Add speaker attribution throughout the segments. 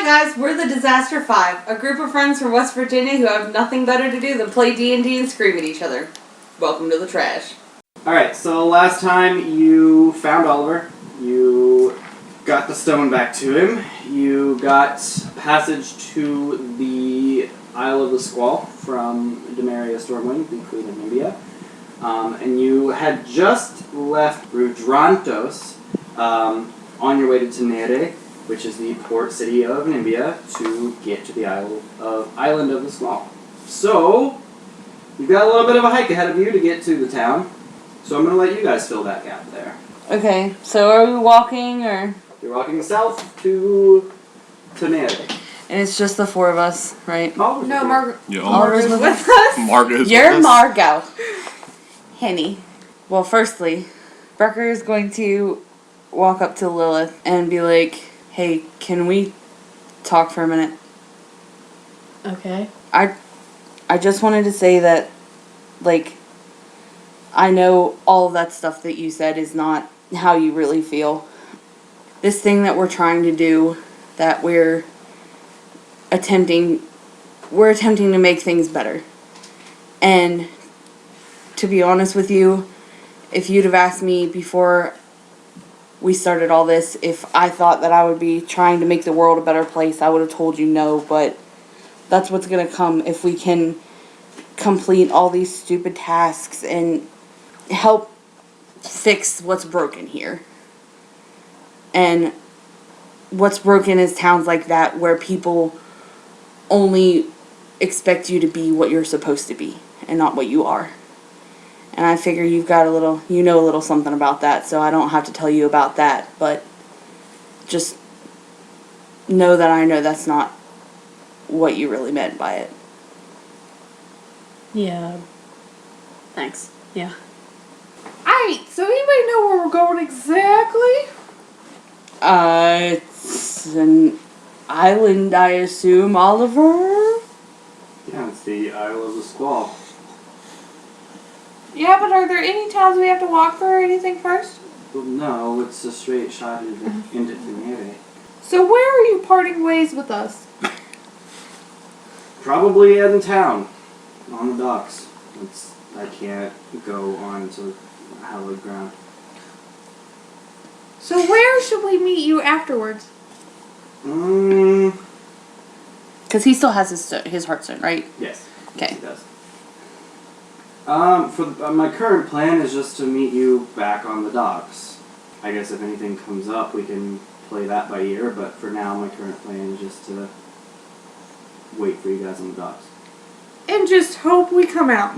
Speaker 1: Hi guys, we're the Disaster 5, a group of friends from West Virginia who have nothing better to do than play D&D and scream at each other. Welcome to the trash.
Speaker 2: Alright, so last time you found Oliver, you got the stone back to him, you got passage to the Isle of the Squall from Demaria Stormwind, the Queen of India, and you had just left Rudrantos on your way to Tenere, which is the port city of Nimbia, to get to the island of the Squall. So, you've got a little bit of a hike ahead of you to get to the town, so I'm going to let you guys fill that gap there.
Speaker 1: Okay, so are we walking, or...?
Speaker 2: You're walking south to Tenere.
Speaker 1: And it's just the four of us, right?
Speaker 2: Oh,
Speaker 3: No, Margo.
Speaker 1: Oliver's with us?
Speaker 4: Margo's
Speaker 1: You're
Speaker 4: with us.
Speaker 1: Margo. Henny. Well, firstly, Brekker is going to walk up to Lillith and be like, hey, can we talk for a minute?
Speaker 3: Okay.
Speaker 1: I just wanted to say that, like, I know all of that stuff that you said is not how you really feel. This thing that we're trying to do, that we're attempting to make things better. And to be honest with you, if you'd have asked me before we started all this, if I thought that I would be trying to make the world a better place, I would have told you no, but that's what's going to come if we can complete all these stupid tasks and help fix what's broken here. And what's broken is towns like that where people only expect you to be what you're supposed to be and not what you are. And I figure you know a little something about that, so I don't have to tell you about that, but just know that I know that's not what you really meant by it.
Speaker 3: Yeah. Thanks. Yeah.
Speaker 5: Alright, so anybody know where we're going exactly?
Speaker 1: It's an island, I assume, Oliver?
Speaker 2: Yeah, it's the Isle of the Squall.
Speaker 5: Yeah, but are there any towns we have to walk through or anything first?
Speaker 2: Well, no, it's a straight shot into Tenere.
Speaker 5: So where are you parting ways with us?
Speaker 2: Probably in town, on the docks. I can't go on to hallowed ground.
Speaker 5: So where should we meet you afterwards?
Speaker 1: Because he still has his heartstone, right?
Speaker 2: Yes.
Speaker 1: Okay.
Speaker 2: He does. My current plan is just to meet you back on the docks. I guess if anything comes up, we can play that by ear, but for now, my current plan is just to wait for you guys on the docks.
Speaker 5: And just hope we come out.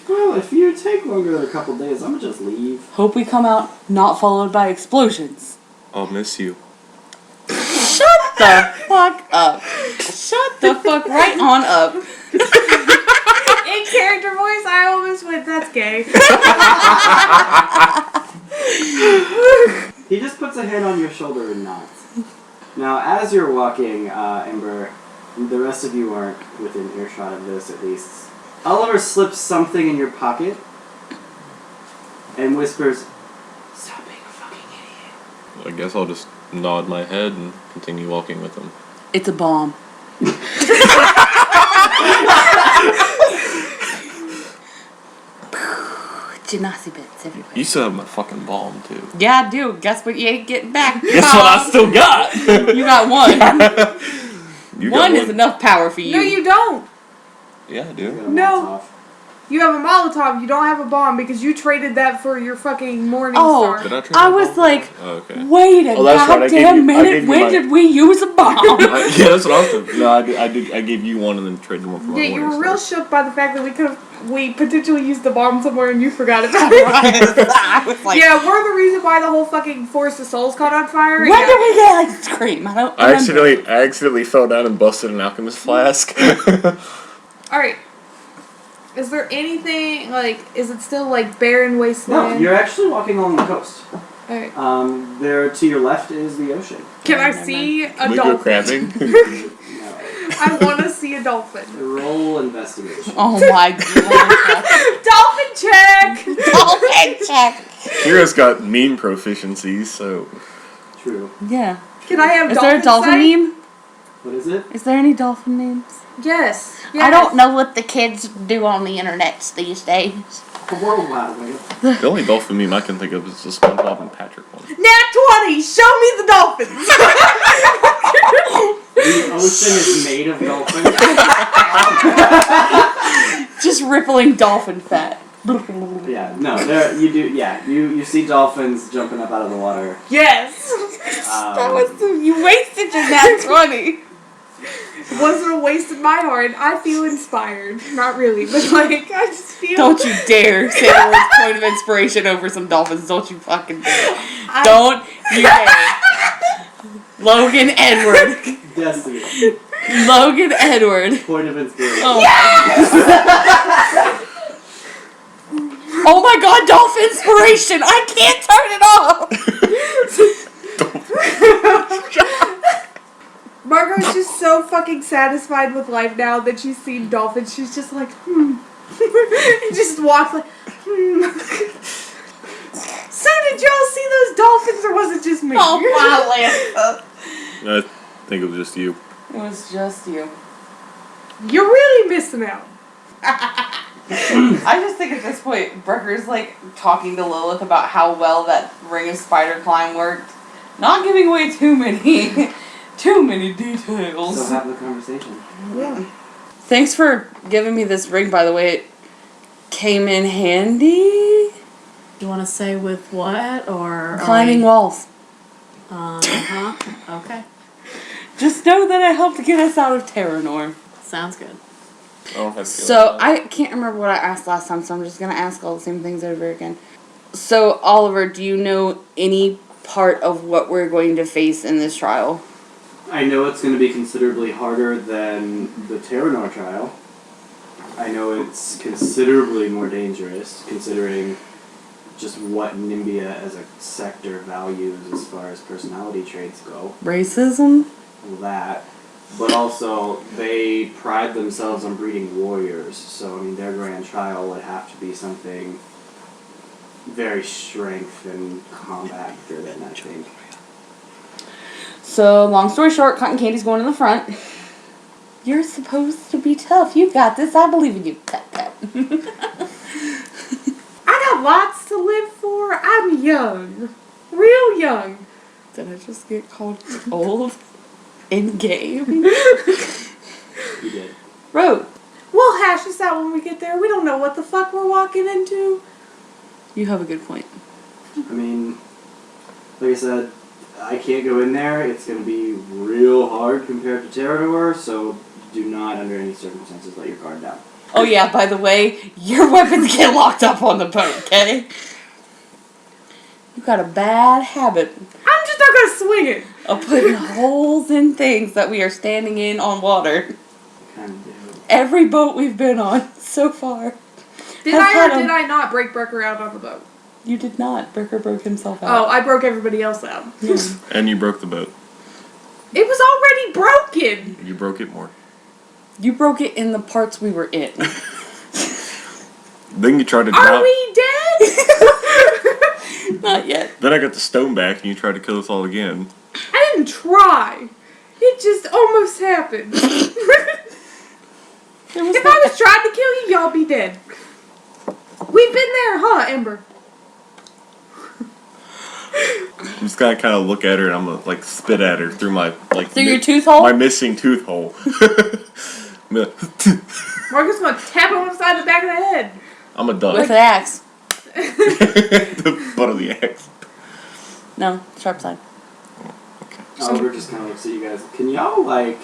Speaker 2: Well, if you take longer than a couple days, I'm gonna just leave.
Speaker 1: Hope we come out not followed by explosions.
Speaker 4: I'll miss you.
Speaker 1: Shut the fuck up. Shut the fuck right on up.
Speaker 5: In character voice, I almost went, that's gay.
Speaker 2: He just puts a hand on your shoulder and nods. Now, as you're walking, Ember, the rest of you aren't within earshot of this, at least. Oliver slips something in your pocket and whispers, "Stop being a fucking idiot."
Speaker 4: I guess I'll just nod my head and continue walking with him.
Speaker 1: It's a bomb. Genasi bits everywhere.
Speaker 4: You still have my fucking bomb, too.
Speaker 1: Yeah, I do. Guess what you ain't getting back?
Speaker 4: Guess what I still got?
Speaker 1: You got one.
Speaker 4: You got
Speaker 1: One is enough power for you.
Speaker 5: No, you don't.
Speaker 4: Yeah, I
Speaker 2: You
Speaker 4: do.
Speaker 2: got a
Speaker 5: No.
Speaker 2: Molotov.
Speaker 5: You have a Molotov, you don't have a bomb because you traded that for your fucking morning
Speaker 1: Oh.
Speaker 5: star.
Speaker 4: Did I trade
Speaker 1: I
Speaker 4: my
Speaker 1: was
Speaker 4: bomb?
Speaker 1: like,
Speaker 4: Oh, okay.
Speaker 1: wait a
Speaker 6: Oh, that's right, I gave
Speaker 1: goddamn
Speaker 6: you- I
Speaker 1: minute.
Speaker 6: gave you
Speaker 1: When
Speaker 6: my-
Speaker 1: did we use a bomb?
Speaker 4: Yeah, that's what I was thinking. No, I gave you one and then traded one for my
Speaker 5: Yeah, you were
Speaker 4: morning
Speaker 5: real
Speaker 4: star.
Speaker 5: shook by the fact that we potentially used the bomb somewhere and you forgot about it.
Speaker 1: I was like,
Speaker 5: Yeah, we're the reason why the whole fucking Forest of Souls caught on fire.
Speaker 1: when
Speaker 5: Yeah.
Speaker 1: did we get like scream? I don't
Speaker 6: I
Speaker 1: remember.
Speaker 6: accidentally fell down and busted an alchemist flask.
Speaker 5: Alright. Is there anything, like, is it still, like, barren
Speaker 2: No,
Speaker 5: wasteland?
Speaker 2: you're actually walking along the coast.
Speaker 5: Alright.
Speaker 2: There to your left is the ocean.
Speaker 5: Can I
Speaker 1: Never
Speaker 5: see a
Speaker 6: We go
Speaker 5: dolphin?
Speaker 6: crabbing.
Speaker 2: No.
Speaker 5: I want to see a dolphin.
Speaker 2: Roll investigation.
Speaker 1: Oh my god.
Speaker 5: Dolphin check!
Speaker 1: Dolphin check.
Speaker 6: Kira's got meme proficiencies, so
Speaker 2: True.
Speaker 1: Yeah.
Speaker 5: Can I have
Speaker 1: Is
Speaker 5: dolphin
Speaker 1: there a dolphin
Speaker 5: sight?
Speaker 1: meme?
Speaker 2: What is it?
Speaker 1: Is there any dolphin names?
Speaker 5: Yes.
Speaker 1: I don't know what the kids do on the internet these days.
Speaker 2: The World Wide Web.
Speaker 4: The only dolphin meme I can think of is the SpongeBob and Patrick one.
Speaker 5: Nat 20! Show me the dolphins!
Speaker 2: The ocean is made of dolphins.
Speaker 1: Just rippling dolphin fat.
Speaker 2: Yeah, no, there you do. Yeah, you see dolphins jumping up out of the water.
Speaker 5: Yes!
Speaker 1: You wasted your nat 20.
Speaker 5: It wasn't a waste of my heart. I feel inspired. Not really, but like, I just feel...
Speaker 1: Don't you dare say the word point of inspiration over some dolphins. Don't you fucking dare. Don't you dare. Logan Edward.
Speaker 2: Destiny.
Speaker 1: Logan Edward.
Speaker 2: Point of inspiration.
Speaker 1: Oh. Yes! Oh my god, dolphin inspiration! I can't turn it off!
Speaker 5: Margo's just so fucking satisfied with life now that she's seen dolphins. She's just like, and just walks like, So did y'all see those dolphins or was it just me?
Speaker 1: Oh my Lanta.
Speaker 4: I think it was just you.
Speaker 1: It was just you.
Speaker 5: You're really missing out.
Speaker 1: I just think at this point, Brekker's like talking to Lillith about how well that ring of spider climb worked. Not giving away too many details.
Speaker 2: So have the conversation.
Speaker 5: Yeah.
Speaker 1: Thanks for giving me this ring, by the way. It came in handy.
Speaker 3: You want to say with what or
Speaker 1: Climbing walls.
Speaker 3: Okay.
Speaker 1: Just know that it helped get us out of Terranor.
Speaker 3: Sounds good.
Speaker 4: I don't have to
Speaker 1: So, I can't remember what I asked last time, so I'm just going to ask all the same things over again. So, Oliver, do you know any part of what we're going to face in this trial?
Speaker 2: I know it's going to be considerably harder than the Terranor trial. I know it's considerably more dangerous, considering just what Nimbia as a sector values as far as personality traits go.
Speaker 1: Racism?
Speaker 2: That. But also, they pride themselves on breeding warriors, so, I mean, their grand trial would have to be something very strength and combat driven, I think.
Speaker 1: So, long story short, Cotton Candy's going in the front. You're supposed to be tough. You got this. I believe in you. Cut.
Speaker 5: I got lots to live for. I'm young. Real young.
Speaker 1: Did I just get called old? In game?
Speaker 2: You did.
Speaker 1: Road.
Speaker 5: We'll hash this out when we get there. We don't know what the fuck we're walking into.
Speaker 1: You have a good point.
Speaker 2: I mean, like I said, I can't go in there. It's going to be real hard compared to Terranor, so do not, under any circumstances, let your guard down.
Speaker 1: Oh yeah, by the way, your weapons get locked up on the boat, okay? You got a bad habit
Speaker 5: I'm just not gonna swing it.
Speaker 1: of putting holes in things that we are standing in on water.
Speaker 2: Kind of do.
Speaker 1: Every boat we've been on so far.
Speaker 5: Did
Speaker 1: has
Speaker 5: I
Speaker 1: had
Speaker 5: or
Speaker 1: a-
Speaker 5: did I not break Brekker out on the boat?
Speaker 1: You did not. Brekker broke himself
Speaker 5: Oh,
Speaker 1: out.
Speaker 5: I broke everybody else out.
Speaker 4: And you broke the boat.
Speaker 5: It was already broken.
Speaker 4: You broke it more.
Speaker 1: You broke it in the parts we were in.
Speaker 4: Then you tried to
Speaker 5: Are
Speaker 4: drop.
Speaker 5: we dead?
Speaker 1: Not yet.
Speaker 4: Then I got the stone back and you tried to kill us all again.
Speaker 5: I didn't try. It just almost happened. If I was trying to kill you, y'all be dead. We've been there, huh, Ember?
Speaker 4: I'm just gonna kind of look at her and I'm gonna like spit at her through my like
Speaker 1: Through your tooth hole?
Speaker 4: my missing tooth hole. I'm gonna-
Speaker 5: Marcus gonna tap him upside the back of the head.
Speaker 4: I'm a duck.
Speaker 1: With an axe.
Speaker 4: The butt of the axe.
Speaker 1: No, sharp side.
Speaker 2: Oliver just kind of looks at you guys. Can y'all, like,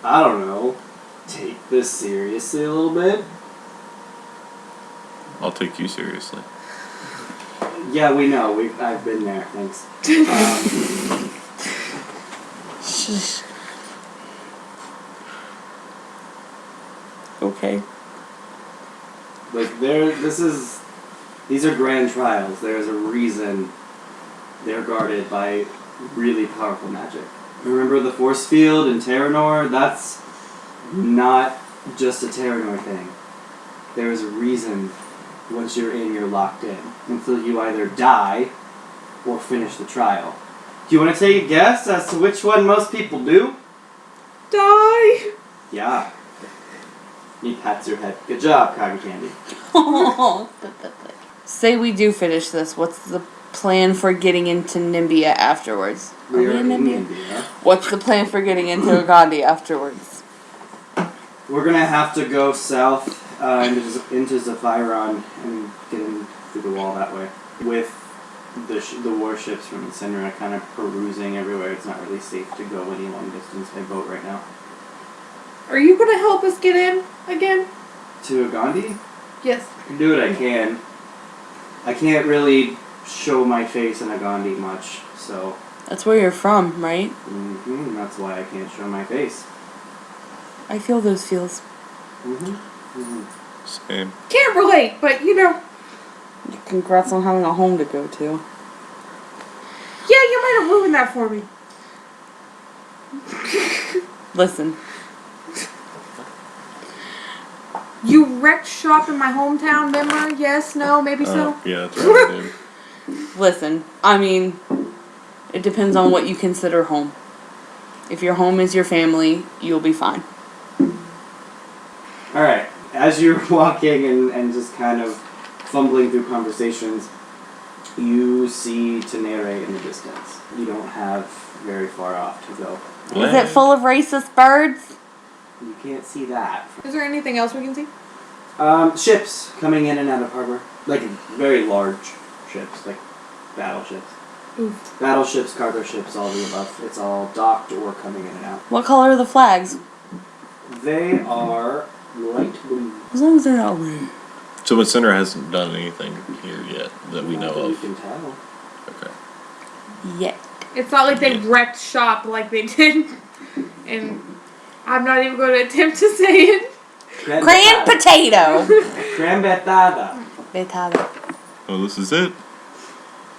Speaker 2: I don't know, take this seriously a little bit?
Speaker 4: I'll take you seriously.
Speaker 2: Yeah, we know. I've been there. Thanks.
Speaker 1: Shush. Okay.
Speaker 2: Like, these are grand trials. There's a reason they're guarded by really powerful magic. Remember the force field in Terranor? That's not just a Terranor thing. There is a reason once you're in, you're locked in. Until you either die or finish the trial. Do you want to take a guess as to which one most people do?
Speaker 5: die.
Speaker 2: Yeah. He pats your head. Good job, Cotton Candy.
Speaker 1: Say we do finish this. What's the plan for getting into Nimbia afterwards?
Speaker 2: We are
Speaker 1: in
Speaker 2: in
Speaker 1: Nimbia?
Speaker 2: India.
Speaker 1: What's the plan for getting into Ugandi afterwards?
Speaker 2: We're gonna have to go south into Zephyron and get in through the wall that way. With the warships from Incineroar kind of perusing everywhere. It's not really safe to go any long distance by boat right now.
Speaker 5: Are you gonna help us get in again?
Speaker 2: To Ugandi?
Speaker 5: Yes.
Speaker 2: I can do what I can. I can't really show my face in Ugandi much, so
Speaker 1: That's where you're from, right?
Speaker 2: that's why I can't show my face.
Speaker 1: I feel those feels.
Speaker 4: Same.
Speaker 5: Can't relate, but you know.
Speaker 1: Congrats on having a home to go to.
Speaker 5: Yeah, you might have ruined that for me.
Speaker 1: Listen,
Speaker 5: You wrecked shop in my hometown, Ember? Yes, no, maybe so?
Speaker 4: Yeah, that's right, I did.
Speaker 1: listen. I mean, it depends on what you consider home. If your home is your family, you'll be fine.
Speaker 2: Alright, as you're walking and just kind of fumbling through conversations, you see Tenere in the distance. You don't have very far off to go.
Speaker 1: Is it full of racist birds?
Speaker 2: You can't see that.
Speaker 5: Is there anything else we can see?
Speaker 2: Ships coming in and out of harbor. Like very large ships, like battleships.
Speaker 5: Oof.
Speaker 2: Battleships, cargo ships, all the above. It's all docked or coming in and out.
Speaker 1: What color are the flags?
Speaker 2: They are light blue.
Speaker 1: As long as they're not red.
Speaker 4: So Incineroar hasn't done anything here yet that we know
Speaker 2: You
Speaker 4: of.
Speaker 2: can tell.
Speaker 4: Okay.
Speaker 1: Yet.
Speaker 5: It's not like they wrecked shop like they did. And I'm not even going to attempt to say it.
Speaker 1: Grand potato.
Speaker 2: Crambetada.
Speaker 1: Betado.
Speaker 4: Oh, this is it?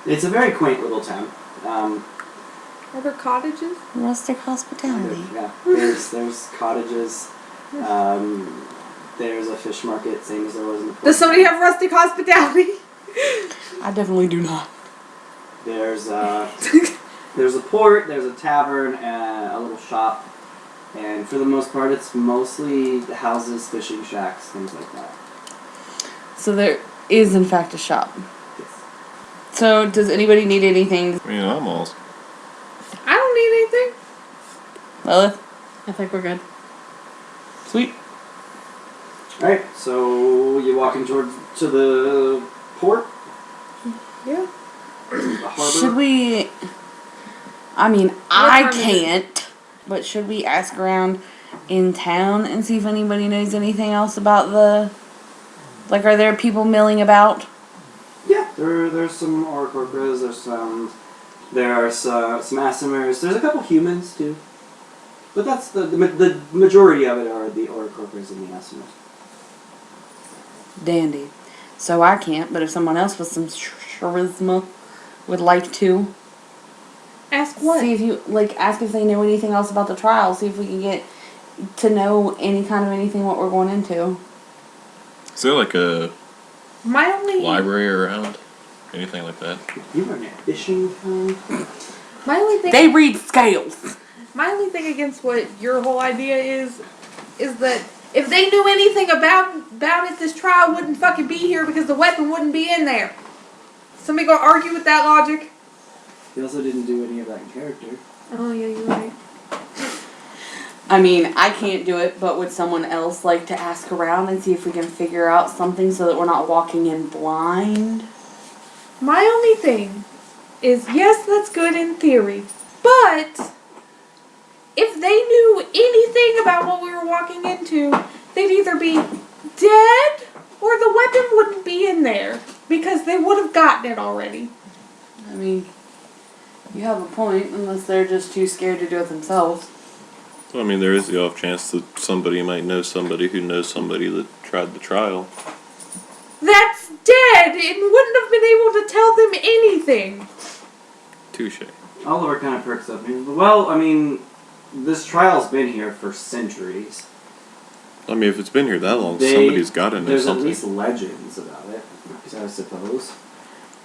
Speaker 2: It's a very quaint little town.
Speaker 5: Are there cottages?
Speaker 1: Rustic hospitality.
Speaker 2: Yeah, there's cottages. There's a fish market, same as there was in the port.
Speaker 5: Does somebody have rustic hospitality?
Speaker 1: I definitely do not.
Speaker 2: There's a port, there's a tavern, and a little shop. And for the most part, it's mostly houses, fishing shacks, things like that.
Speaker 1: So there is, in fact, a shop.
Speaker 2: Yes.
Speaker 1: So, does anybody need anything?
Speaker 4: I mean, I'm all...
Speaker 5: I don't need anything.
Speaker 1: Lilith?
Speaker 3: I think we're good.
Speaker 1: Sweet.
Speaker 2: Alright, so you're walking to the port?
Speaker 5: Yeah.
Speaker 2: The harbor?
Speaker 1: Should we... I mean, I
Speaker 5: time is it?
Speaker 1: can't, but should we ask around in town and see if anybody knows anything else about the... Like, are there people milling about?
Speaker 2: Yeah, there's some Orcorcras, there are some Aasimars, there's a couple humans too. But that's the majority of it are the Orcorcras and the Aasimars.
Speaker 1: Dandy. So I can't, but if someone else with some charisma would like to...
Speaker 5: Ask what?
Speaker 1: See if you, ask if they know anything else about the trial. See if we can get to know any kind of anything what we're going into.
Speaker 4: Is there like a
Speaker 5: My only
Speaker 4: library around? Anything like that?
Speaker 2: You were in a fishing town?
Speaker 5: my only thing
Speaker 1: They read scales.
Speaker 5: my only thing against what your whole idea is that if they knew anything about it, this trial wouldn't fucking be here because the weapon wouldn't be in there. Somebody gonna argue with that logic?
Speaker 2: He also didn't do any of that in character.
Speaker 5: Oh yeah, you're right.
Speaker 1: I mean, I can't do it, but would someone else like to ask around and see if we can figure out something so that we're not walking in blind?
Speaker 5: My only thing is, yes, that's good in theory, but if they knew anything about what we were walking into, they'd either be dead or the weapon wouldn't be in there because they would have gotten it already.
Speaker 1: I mean, you have a point, unless they're just too scared to do it themselves.
Speaker 4: Well, I mean, there is the off chance that somebody might know somebody who knows somebody that tried the trial.
Speaker 5: That's dead and wouldn't have been able to tell them anything.
Speaker 4: Touche.
Speaker 2: Oliver kind of perks up. Well, I mean, this trial's been here for centuries.
Speaker 4: I mean, if it's been here that long, somebody's got to know
Speaker 2: There's
Speaker 4: something.
Speaker 2: at least legends about it, I suppose.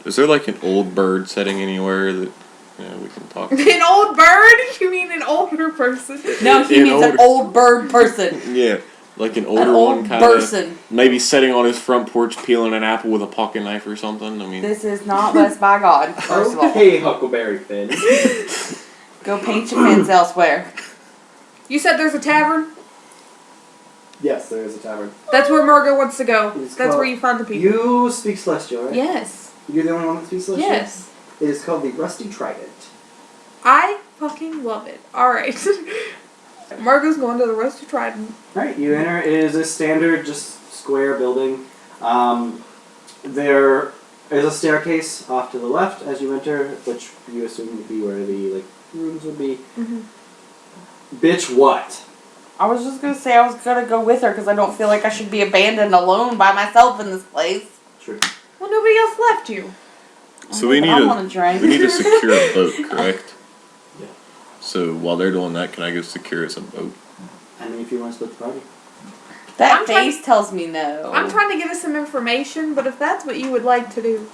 Speaker 4: Is there like an old bird setting anywhere that we can talk to?
Speaker 5: An old bird? You mean an older person.
Speaker 1: No, he
Speaker 6: An
Speaker 1: means an
Speaker 6: older-
Speaker 1: old bird person.
Speaker 6: Yeah, like an
Speaker 1: An
Speaker 6: older
Speaker 1: old
Speaker 6: one, kind of.
Speaker 1: person.
Speaker 6: Maybe sitting on his front porch peeling an apple with a pocket knife or something. I mean,
Speaker 1: This is not West by God, first of all.
Speaker 2: Okay, Huckleberry Finn.
Speaker 1: Go paint your fence elsewhere.
Speaker 5: You said there's a tavern?
Speaker 2: Yes, there is a tavern.
Speaker 5: That's where Margo wants to go.
Speaker 2: It's
Speaker 5: That's
Speaker 2: called-
Speaker 5: where you find the people.
Speaker 2: You speak Celestial, right?
Speaker 5: Yes.
Speaker 2: You're the only one that speaks Celestial?
Speaker 5: Yes.
Speaker 2: It is called the Rusty Trident.
Speaker 5: I fucking love it. Alright. Margo's going to the Rusty Trident.
Speaker 2: Alright, you enter. It is a standard, just square building. There is a staircase off to the left as you enter, which you assume would be where the rooms would be.
Speaker 5: Mm-hmm.
Speaker 2: Bitch, what?
Speaker 1: I was just gonna say I was gonna go with her because I don't feel like I should be abandoned alone by myself in this place.
Speaker 2: True.
Speaker 5: Well, nobody else left you.
Speaker 4: So we need
Speaker 1: I
Speaker 4: a
Speaker 1: want a drink.
Speaker 4: we need to secure a boat, correct?
Speaker 2: Yeah.
Speaker 4: So while they're doing that, can I go secure us a boat?
Speaker 2: I mean, if you want to split the party.
Speaker 1: That
Speaker 5: I'm trying-
Speaker 1: face tells me no.
Speaker 5: I'm trying to get us some information, but if that's what you would like to do.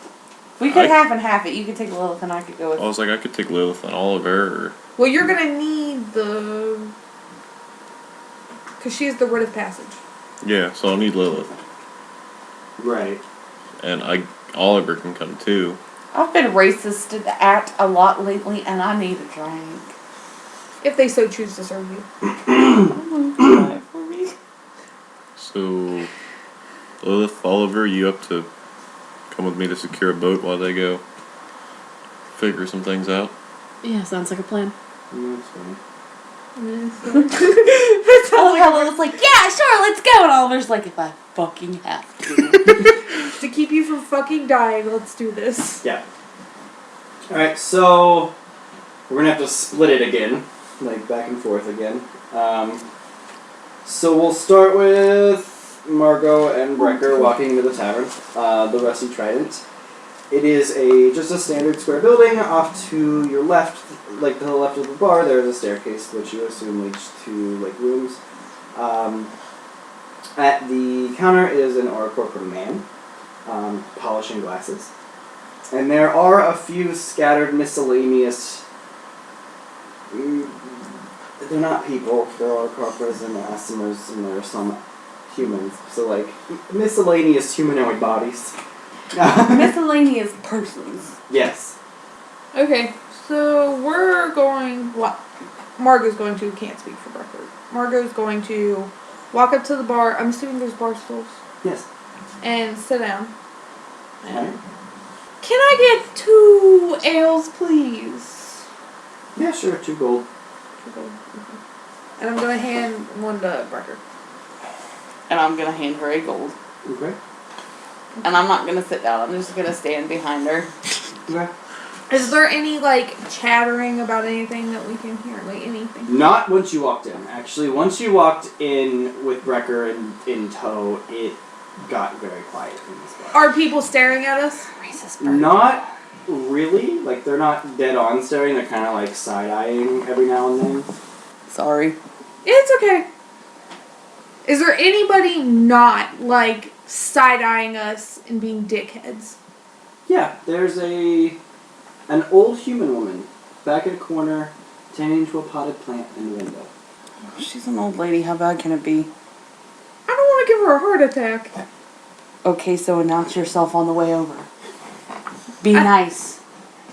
Speaker 1: We could
Speaker 4: I-
Speaker 1: half and half it. You could take Lilith and I could go with.
Speaker 4: I was like, I could take Lilith and Oliver, or
Speaker 5: Well, you're gonna need the... Because she is the rite of passage.
Speaker 4: yeah. So I'll need Lilith,
Speaker 2: Right.
Speaker 4: and Oliver can come too.
Speaker 1: I've been racist at a lot lately, and I need a drink.
Speaker 5: If they so choose to serve you.
Speaker 1: For me.
Speaker 4: So Lilith, Oliver, you up to come with me to secure a boat while they go figure some things out?
Speaker 3: Yeah, sounds like a plan.
Speaker 2: No, it's fine.
Speaker 5: That's
Speaker 1: I
Speaker 5: how
Speaker 1: love how Lilith's like, yeah, sure, let's go. And Oliver's like, if I fucking have to.
Speaker 5: to keep you from fucking dying, let's do this.
Speaker 2: Yeah. Alright, so we're gonna have to split it again. Like back and forth again. So we'll start with Margo and Brekker walking into the tavern, the Rusty Trident. It is just a standard square building. Off to your left, like to the left of the bar, there is a staircase which you assume leads to rooms. At the counter is an Oracorp man, polishing glasses. And there are a few scattered miscellaneous... they're not people, they're Oracorpers and Aasimars, and there are some humans. So miscellaneous humanoid bodies.
Speaker 1: Miscellaneous persons.
Speaker 2: Yes.
Speaker 5: Okay, so we're going... What? Margo's going to... Can't speak for Brekker. Margo's going to walk up to the bar. I'm assuming there's bar stools.
Speaker 2: Yes.
Speaker 5: And sit down.
Speaker 2: Alright.
Speaker 5: Can I get 2 ales, please?
Speaker 2: Yeah, sure, 2 gold.
Speaker 5: And I'm going to hand one to Brekker.
Speaker 1: And I'm gonna hand her a gold.
Speaker 2: Okay.
Speaker 1: And I'm not gonna sit down. I'm just gonna stand behind her.
Speaker 2: Okay.
Speaker 5: Is there any, chattering about anything that we can hear? Anything?
Speaker 2: Not once you walked in. Actually, once you walked in with Brekker in tow, it got very quiet in this bar.
Speaker 5: Are people staring at us?
Speaker 1: Racist bird.
Speaker 2: Not really. They're not dead on staring. They're kind of side-eyeing every now and then.
Speaker 1: Sorry.
Speaker 5: It's okay. Is there anybody not, side-eyeing us and being dickheads?
Speaker 2: Yeah, there's an old human woman back at a corner tending to a potted plant in the window.
Speaker 1: She's an old lady. How bad can it be?
Speaker 5: I don't want to give her a heart attack.
Speaker 1: Okay, so announce yourself on the way over. Be nice.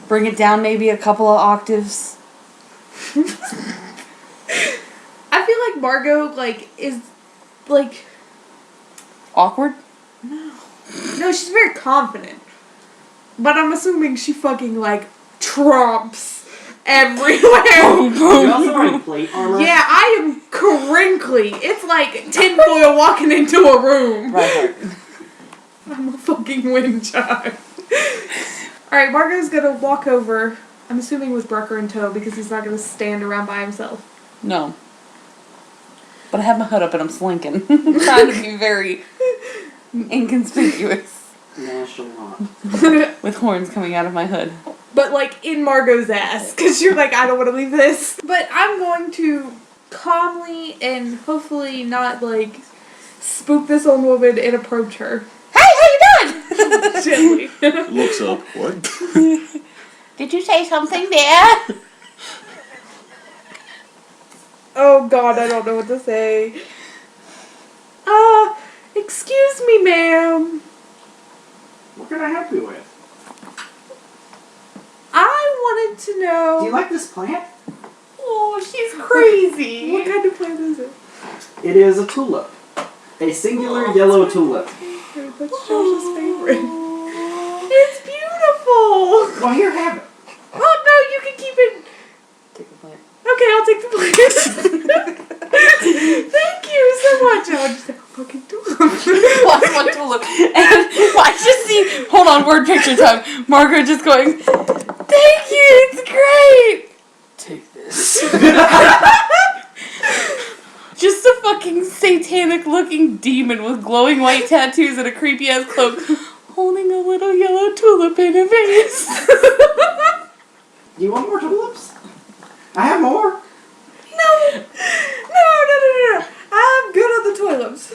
Speaker 1: Bring it down maybe a couple of octaves.
Speaker 5: I feel like Margo, is,
Speaker 1: Awkward?
Speaker 5: no, she's very confident. But I'm assuming she fucking, trumps everywhere.
Speaker 2: You're also wearing plate armor.
Speaker 5: Yeah, I am crinkly. It's like tinfoil walking into a room.
Speaker 1: Right.
Speaker 5: I'm a fucking wind chime. Alright, Margo's gonna walk over, I'm assuming with Brekker in tow, because he's not gonna stand around by himself.
Speaker 1: No. But I have my hood up and I'm slinking. I'm trying to be very inconspicuous.
Speaker 2: Nonchalant.
Speaker 1: With horns coming out of my hood.
Speaker 5: But, in Margo's ass, because you're like, I don't want to leave this. But I'm going to calmly and hopefully not, spook this old woman and approach her.
Speaker 1: Hey, how you doing?
Speaker 5: Gently.
Speaker 4: Looks up. What?
Speaker 1: Did you say something there?
Speaker 5: Oh God, I don't know what to say. Excuse me, ma'am.
Speaker 2: What can I help you with?
Speaker 5: I wanted to know.
Speaker 2: Do you like this plant?
Speaker 1: Oh, she's crazy.
Speaker 5: What kind of plant is it?
Speaker 2: It is a tulip. A singular yellow tulip.
Speaker 5: That's Josh's favorite. It's beautiful.
Speaker 2: Well, here, have it.
Speaker 5: Oh no, you can keep it.
Speaker 1: Take the plant.
Speaker 5: Okay, I'll take the plant. Thank you so much. I'll just take a fucking tulip.
Speaker 1: Watch one tulip. And watch just see. Hold on, word picture time. Margo just going, thank you, it's great. Take this. Just a fucking satanic looking demon with glowing white tattoos and a creepy ass cloak holding a little yellow tulip in a vase.
Speaker 2: Do you want more tulips? I have more.
Speaker 5: No. I'm good on the tulips.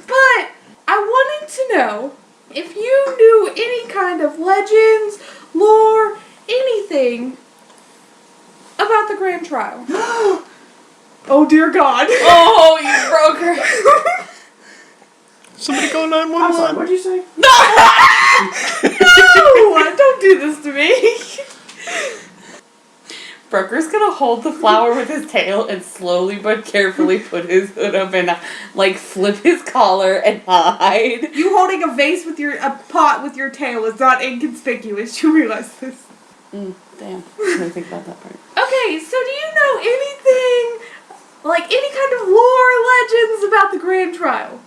Speaker 5: But I wanted to know if you knew any kind of legends, lore, anything about the grand trial. Oh dear God.
Speaker 1: Oh, you broke her.
Speaker 4: Somebody call
Speaker 2: I'm sorry,
Speaker 4: 911.
Speaker 2: what'd you say?
Speaker 5: No! Don't do this to me.
Speaker 1: Brekker's gonna hold the flower with his tail and slowly but carefully put his hood up and like flip his collar and hide.
Speaker 5: You holding a vase with a pot with your tail is not inconspicuous. You realize this?
Speaker 1: Damn. I didn't think about that part.
Speaker 5: Okay, so do you know anything, like any kind of lore or legends about the grand trial?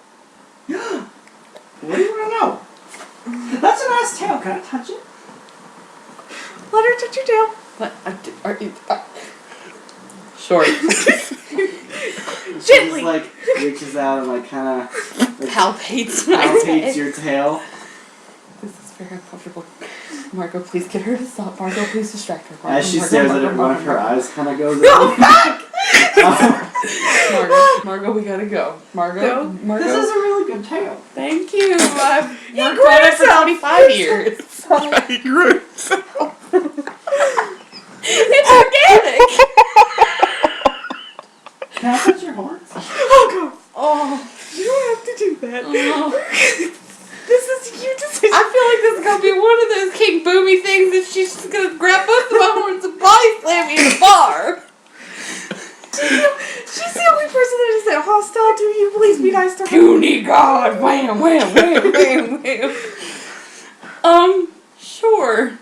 Speaker 2: What do you want to know? That's a nice tail. Can I touch it?
Speaker 5: Let her touch your tail.
Speaker 1: What? Are you... Short.
Speaker 2: She
Speaker 5: Gently.
Speaker 2: just like reaches out and like kind of
Speaker 1: Palpates my
Speaker 2: palpates
Speaker 1: head.
Speaker 2: your tail.
Speaker 1: This is very uncomfortable. Margo, please get her to stop. Margo, please distract her. Margo,
Speaker 2: As she
Speaker 1: Margo,
Speaker 2: stares at
Speaker 1: Margo,
Speaker 2: it, one of
Speaker 1: Margo,
Speaker 2: her
Speaker 1: Margo.
Speaker 2: eyes kind of goes
Speaker 5: Go
Speaker 2: in.
Speaker 5: back!
Speaker 1: Margo, we gotta go. Margo,
Speaker 5: Go.
Speaker 1: Margo.
Speaker 2: This is a really good tail.
Speaker 1: Thank you. I've worked
Speaker 5: grew
Speaker 1: on it for
Speaker 5: himself.
Speaker 1: 25 years.
Speaker 4: He grew.
Speaker 1: It's organic.
Speaker 2: Can I touch your horns?
Speaker 5: Oh God.
Speaker 1: Oh.
Speaker 5: You don't have to do that.
Speaker 1: Oh.
Speaker 5: This is your decision.
Speaker 1: I feel like this is gonna be one of those King Boomy things that she's just gonna grab both of my horns and body slam me in the bar.
Speaker 5: She's the only person that is that hostile to you. Please be nice to her.
Speaker 1: Puny God. Wham, wham, wham, wham, wham. Sure.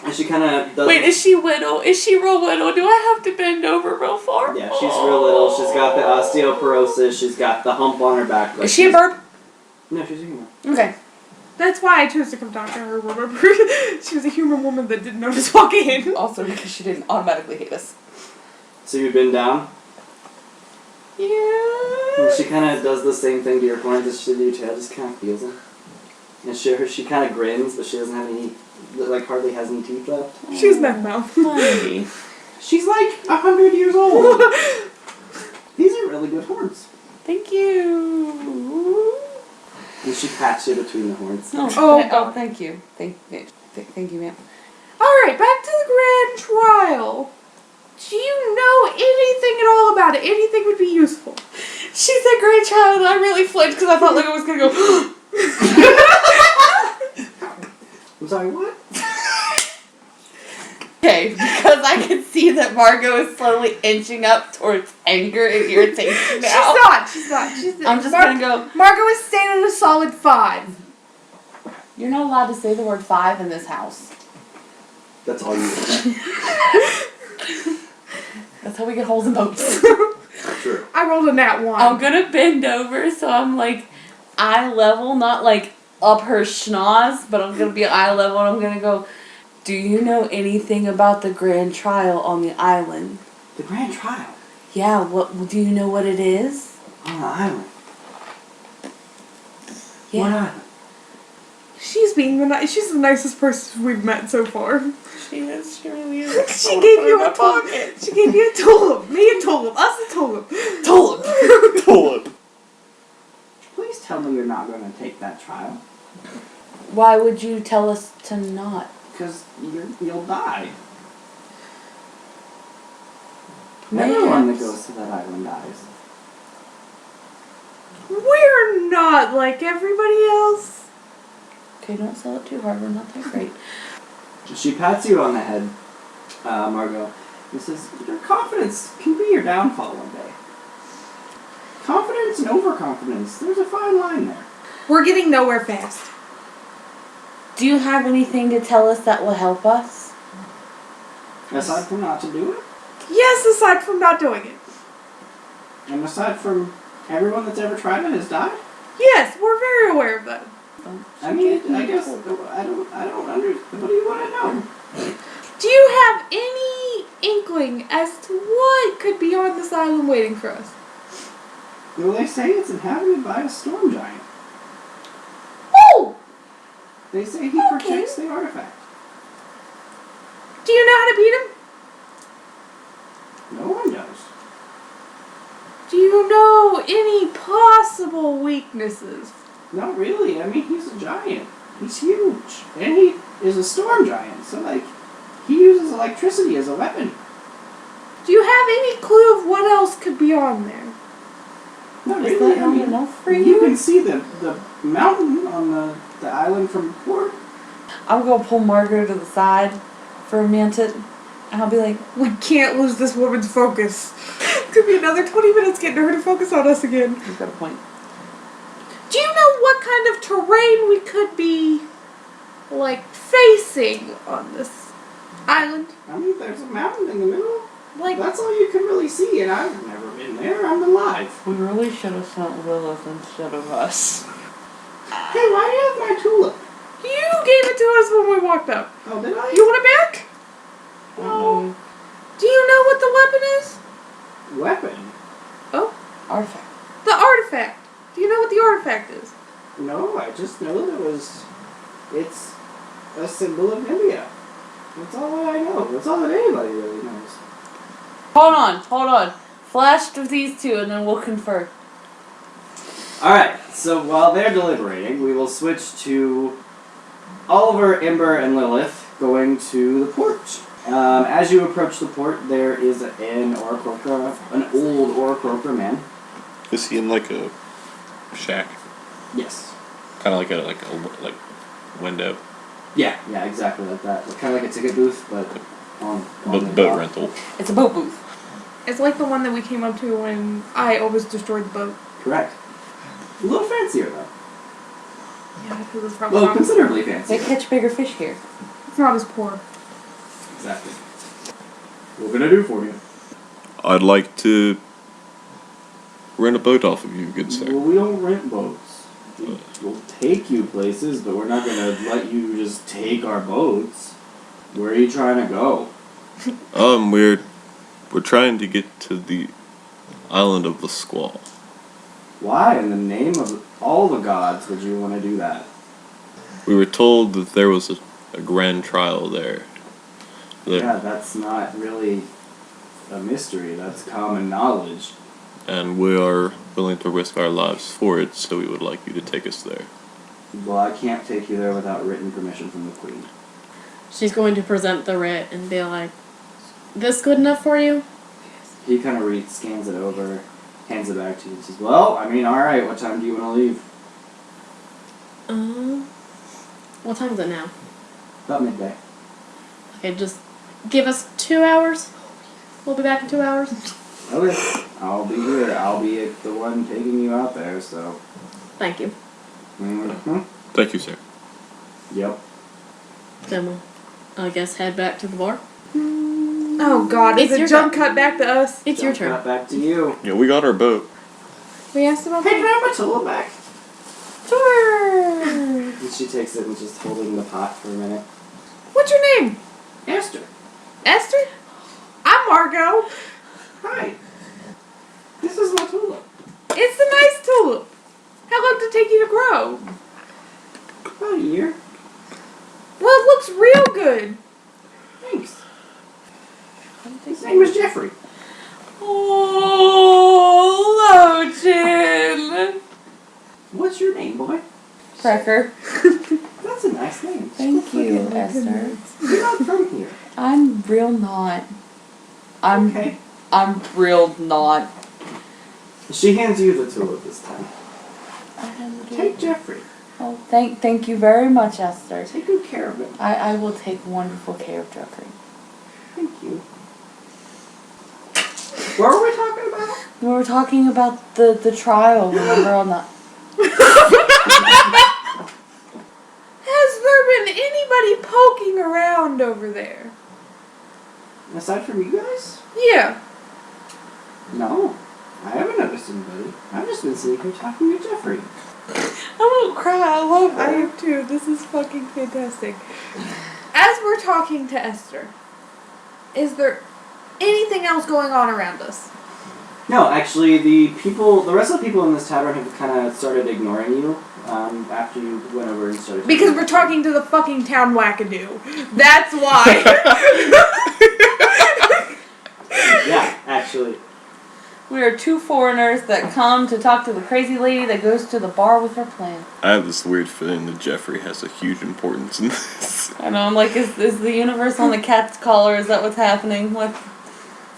Speaker 2: And she kind of does.
Speaker 1: Wait, is she little? Is she real little? Do I have to bend over real far?
Speaker 2: Yeah, she's real little. She's got the osteoporosis. She's got the hump on her back. Like
Speaker 1: Is she a bird?
Speaker 2: No, she's a human.
Speaker 1: Okay.
Speaker 5: That's why I chose to come talk to her. Remember, she was a human woman that didn't notice walking in.
Speaker 1: Also because she didn't automatically hate us.
Speaker 2: So you've been down?
Speaker 5: Yeah.
Speaker 2: And she kind of does the same thing to your horns as she did to your tail, just kind of feels them. And she kind of grins, but she doesn't have any, like hardly has any teeth left.
Speaker 5: She's meth mouth.
Speaker 1: Honey.
Speaker 2: She's like 100 years old. These are really good horns.
Speaker 1: Thank you.
Speaker 2: And she pats you between the horns.
Speaker 5: Oh,
Speaker 1: thank you. Thank you, ma'am.
Speaker 5: Alright, back to the grand trial. Do you know anything at all about it? Anything would be useful.
Speaker 1: She said great child, and I really flinched because I thought Lego was gonna go.
Speaker 2: I'm sorry, what?
Speaker 1: Okay, because I can see that Margo is slowly inching up towards anger and irritation now.
Speaker 5: She's not.
Speaker 1: I'm just gonna go.
Speaker 5: Margo is staying at a solid 5.
Speaker 1: You're not allowed to say the word 5 in this house.
Speaker 2: That's all you get.
Speaker 1: That's how we get holes in boats.
Speaker 2: True.
Speaker 5: I rolled a nat 1.
Speaker 1: I'm gonna bend over so I'm like eye level, not like up her schnoz, but I'm gonna be eye level and I'm gonna go, do you know anything about the grand trial on the island?
Speaker 2: The grand trial?
Speaker 1: Yeah, what do you know what it is?
Speaker 2: On the island?
Speaker 1: Yeah.
Speaker 2: What island?
Speaker 5: She's the nicest person we've met so far.
Speaker 1: She is, she really is.
Speaker 5: She gave you a tulip. She gave you a tulip. Me a tulip. Us a tulip.
Speaker 1: Tulip.
Speaker 4: Tulip.
Speaker 2: Please tell me you're not going to take that trial.
Speaker 1: Why would you tell us to not?
Speaker 2: Because you'll die. Everyone that goes to that island dies.
Speaker 5: We're not like everybody else.
Speaker 1: Okay, don't sell it too hard. We're not that great.
Speaker 2: She pats you on the head, Margo, and says, your confidence can be your downfall one day. Confidence and overconfidence, there's a fine line there.
Speaker 5: We're getting nowhere fast.
Speaker 1: Do you have anything to tell us that will help us?
Speaker 2: Aside from not to do it,
Speaker 5: Yes, aside from not doing it.
Speaker 2: and aside from everyone that's ever tried it has died,
Speaker 5: Yes, we're very aware of that.
Speaker 2: I mean, I guess, I don't understand. What do you want to know?
Speaker 5: Do you have any inkling as to what could be on this island waiting for us?
Speaker 2: Well, they say it's inhabited by a storm giant.
Speaker 5: Oh!
Speaker 2: They say he protects the artifact.
Speaker 5: Do you know how to beat him?
Speaker 2: No one does.
Speaker 5: Do you know any possible weaknesses?
Speaker 2: Not really. I mean, he's a giant. He's huge. And he is a storm giant. So, like, he uses electricity as a weapon.
Speaker 5: Do you have any clue of what else could be on there?
Speaker 2: Not
Speaker 1: Is
Speaker 2: really.
Speaker 1: that
Speaker 2: I
Speaker 1: not
Speaker 2: mean,
Speaker 1: enough for
Speaker 2: you
Speaker 1: you?
Speaker 2: can see the mountain on the island from port.
Speaker 1: I'm gonna pull Margo to the side for a minute, and I'll be like,
Speaker 5: We can't lose this woman's focus. It could be another 20 minutes getting her to focus on us again.
Speaker 1: "You've got a point."
Speaker 5: Do you know what kind of terrain we could be, like, facing on this island?
Speaker 2: I mean, there's a mountain in the middle.
Speaker 5: Like,
Speaker 2: That's all you can really see, and I've never been there. I'm alive.
Speaker 1: We really should have sent Lillith instead of us.
Speaker 2: Hey, why do you have my tulip?
Speaker 5: you gave it to us when we walked up.
Speaker 2: Oh, did I?
Speaker 5: You want it back?
Speaker 2: No.
Speaker 5: Do you know what the weapon is?
Speaker 2: Weapon?
Speaker 5: Oh,
Speaker 1: Artifact.
Speaker 5: the artifact. Do you know what the artifact is?
Speaker 2: No, I just know that it's a symbol of India. That's all I know. That's all that anybody really knows.
Speaker 1: Hold on. Flash to these two, and then we'll confer.
Speaker 2: Alright, so while they're deliberating, we will switch to Oliver, Ember, and Lillith going to the port. As you approach the port, there is an old Oracroaker man.
Speaker 4: Is he in like a shack?
Speaker 2: Yes.
Speaker 4: Kind of like a window.
Speaker 2: Yeah, exactly like that. Kind of like a ticket booth, but on the
Speaker 4: Boat
Speaker 2: dock.
Speaker 4: rental.
Speaker 1: It's a boat booth.
Speaker 5: It's like the one that we came up to when I almost destroyed the boat.
Speaker 2: Correct. A little fancier, though.
Speaker 5: Yeah, because it's probably
Speaker 2: Well,
Speaker 5: not,
Speaker 2: considerably
Speaker 1: They
Speaker 2: fancier.
Speaker 1: catch bigger fish here.
Speaker 5: it's not as poor.
Speaker 2: Exactly. What can I do for you?
Speaker 4: I'd like to rent a boat off of you, good sir.
Speaker 2: Well, we don't rent boats. We'll take you places, but we're not going to let you just take our boats. Where are you trying to go?
Speaker 4: We're trying to get to the island of the Squall.
Speaker 2: Why, in the name of all the gods, would you want to do that?
Speaker 4: We were told that there was a grand trial there.
Speaker 2: Yeah, that's not really a mystery. That's common knowledge.
Speaker 4: And we are willing to risk our lives for it, so we would like you to take us there.
Speaker 2: Well, I can't take you there without written permission from the queen.
Speaker 3: She's going to present the writ and be like, "This good enough for you?"
Speaker 2: He kind of scans it over, hands it back to you, and says, well, I mean, alright, what time do you want to leave?
Speaker 3: What time is it now?
Speaker 2: About midday.
Speaker 3: Okay, just give us 2 hours. We'll be back in 2 hours.
Speaker 2: Okay, I'll be here. I'll be the one taking you out there, so.
Speaker 3: Thank you.
Speaker 2: Mm-hmm.
Speaker 4: Thank you, sir.
Speaker 2: Yep.
Speaker 3: Then we'll, I guess, head back to the bar.
Speaker 5: Oh God,
Speaker 3: It's
Speaker 5: is
Speaker 3: your
Speaker 5: it jump
Speaker 3: turn.
Speaker 5: cut back to us?
Speaker 3: It's your
Speaker 2: Jump
Speaker 3: turn.
Speaker 2: cut back to you.
Speaker 4: Yeah, we got our boat.
Speaker 5: We asked about
Speaker 2: Hey, can
Speaker 5: that.
Speaker 2: I have my tulip back?
Speaker 5: Sure.
Speaker 2: And she takes it and is just holding the pot for a minute.
Speaker 5: What's your name?
Speaker 2: Esther.
Speaker 5: Esther? I'm Margo.
Speaker 2: Hi. This is my tulip.
Speaker 5: It's a nice tulip. How long did it take you to grow?
Speaker 2: About a year.
Speaker 5: Well, it looks real good.
Speaker 2: Thanks. His name is Jeffrey.
Speaker 1: Oh, Lochin!
Speaker 2: What's your name, boy?
Speaker 1: Brekker.
Speaker 2: That's a nice name.
Speaker 1: Thank you, Esther.
Speaker 2: You're not from here.
Speaker 1: I'm real not. I'm
Speaker 2: Okay.
Speaker 1: I'm real not.
Speaker 2: She hands you the tulip this time.
Speaker 1: I have
Speaker 2: Take Jeffrey.
Speaker 1: Oh, thank you very much, Esther.
Speaker 2: Take good care of him.
Speaker 1: I will take wonderful care of Jeffrey.
Speaker 2: Thank you. What were we talking about?
Speaker 1: We were talking about the trial, remember, on the...
Speaker 5: Has there been anybody poking around over there?
Speaker 2: Aside from you guys?
Speaker 5: Yeah.
Speaker 2: No. I haven't noticed anybody. I've just been sitting here talking to Jeffrey.
Speaker 5: I won't cry. I love her. I am too. This is fucking fantastic. As we're talking to Esther, is there anything else going on around us?
Speaker 2: No, actually, the rest of the people in this tavern have kind of started ignoring you after you went over and started.
Speaker 5: Because we're talking to the fucking town wackadoo. That's why.
Speaker 2: Yeah, actually.
Speaker 1: We are two foreigners that come to talk to the crazy lady that goes to the bar with her plan.
Speaker 4: I have this weird feeling that Jeffrey has a huge importance in this.
Speaker 1: I know, I'm like, is the universe on the cat's collar? Is that what's happening? What?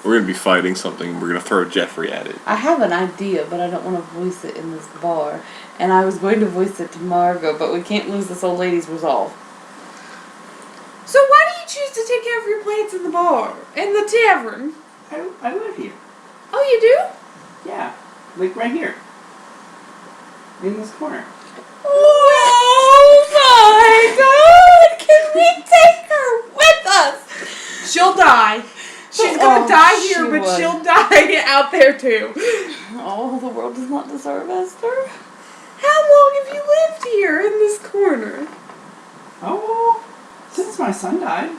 Speaker 4: We're gonna be fighting something. We're gonna throw Jeffrey at it.
Speaker 1: I have an idea, but I don't want to voice it in this bar. And I was going to voice it to Margo, but we can't lose this old lady's resolve.
Speaker 5: So why do you choose to take care of your plants in the bar? In the tavern?
Speaker 2: I live here.
Speaker 5: Oh, you do?
Speaker 2: Yeah, like right here. In this corner.
Speaker 5: Oh my god! Can we take her with us? She'll die. She's gonna die here, but she'll die out there too.
Speaker 1: Oh, the world does not deserve Esther.
Speaker 5: How long have you lived here in this corner?
Speaker 2: Oh, since my son died.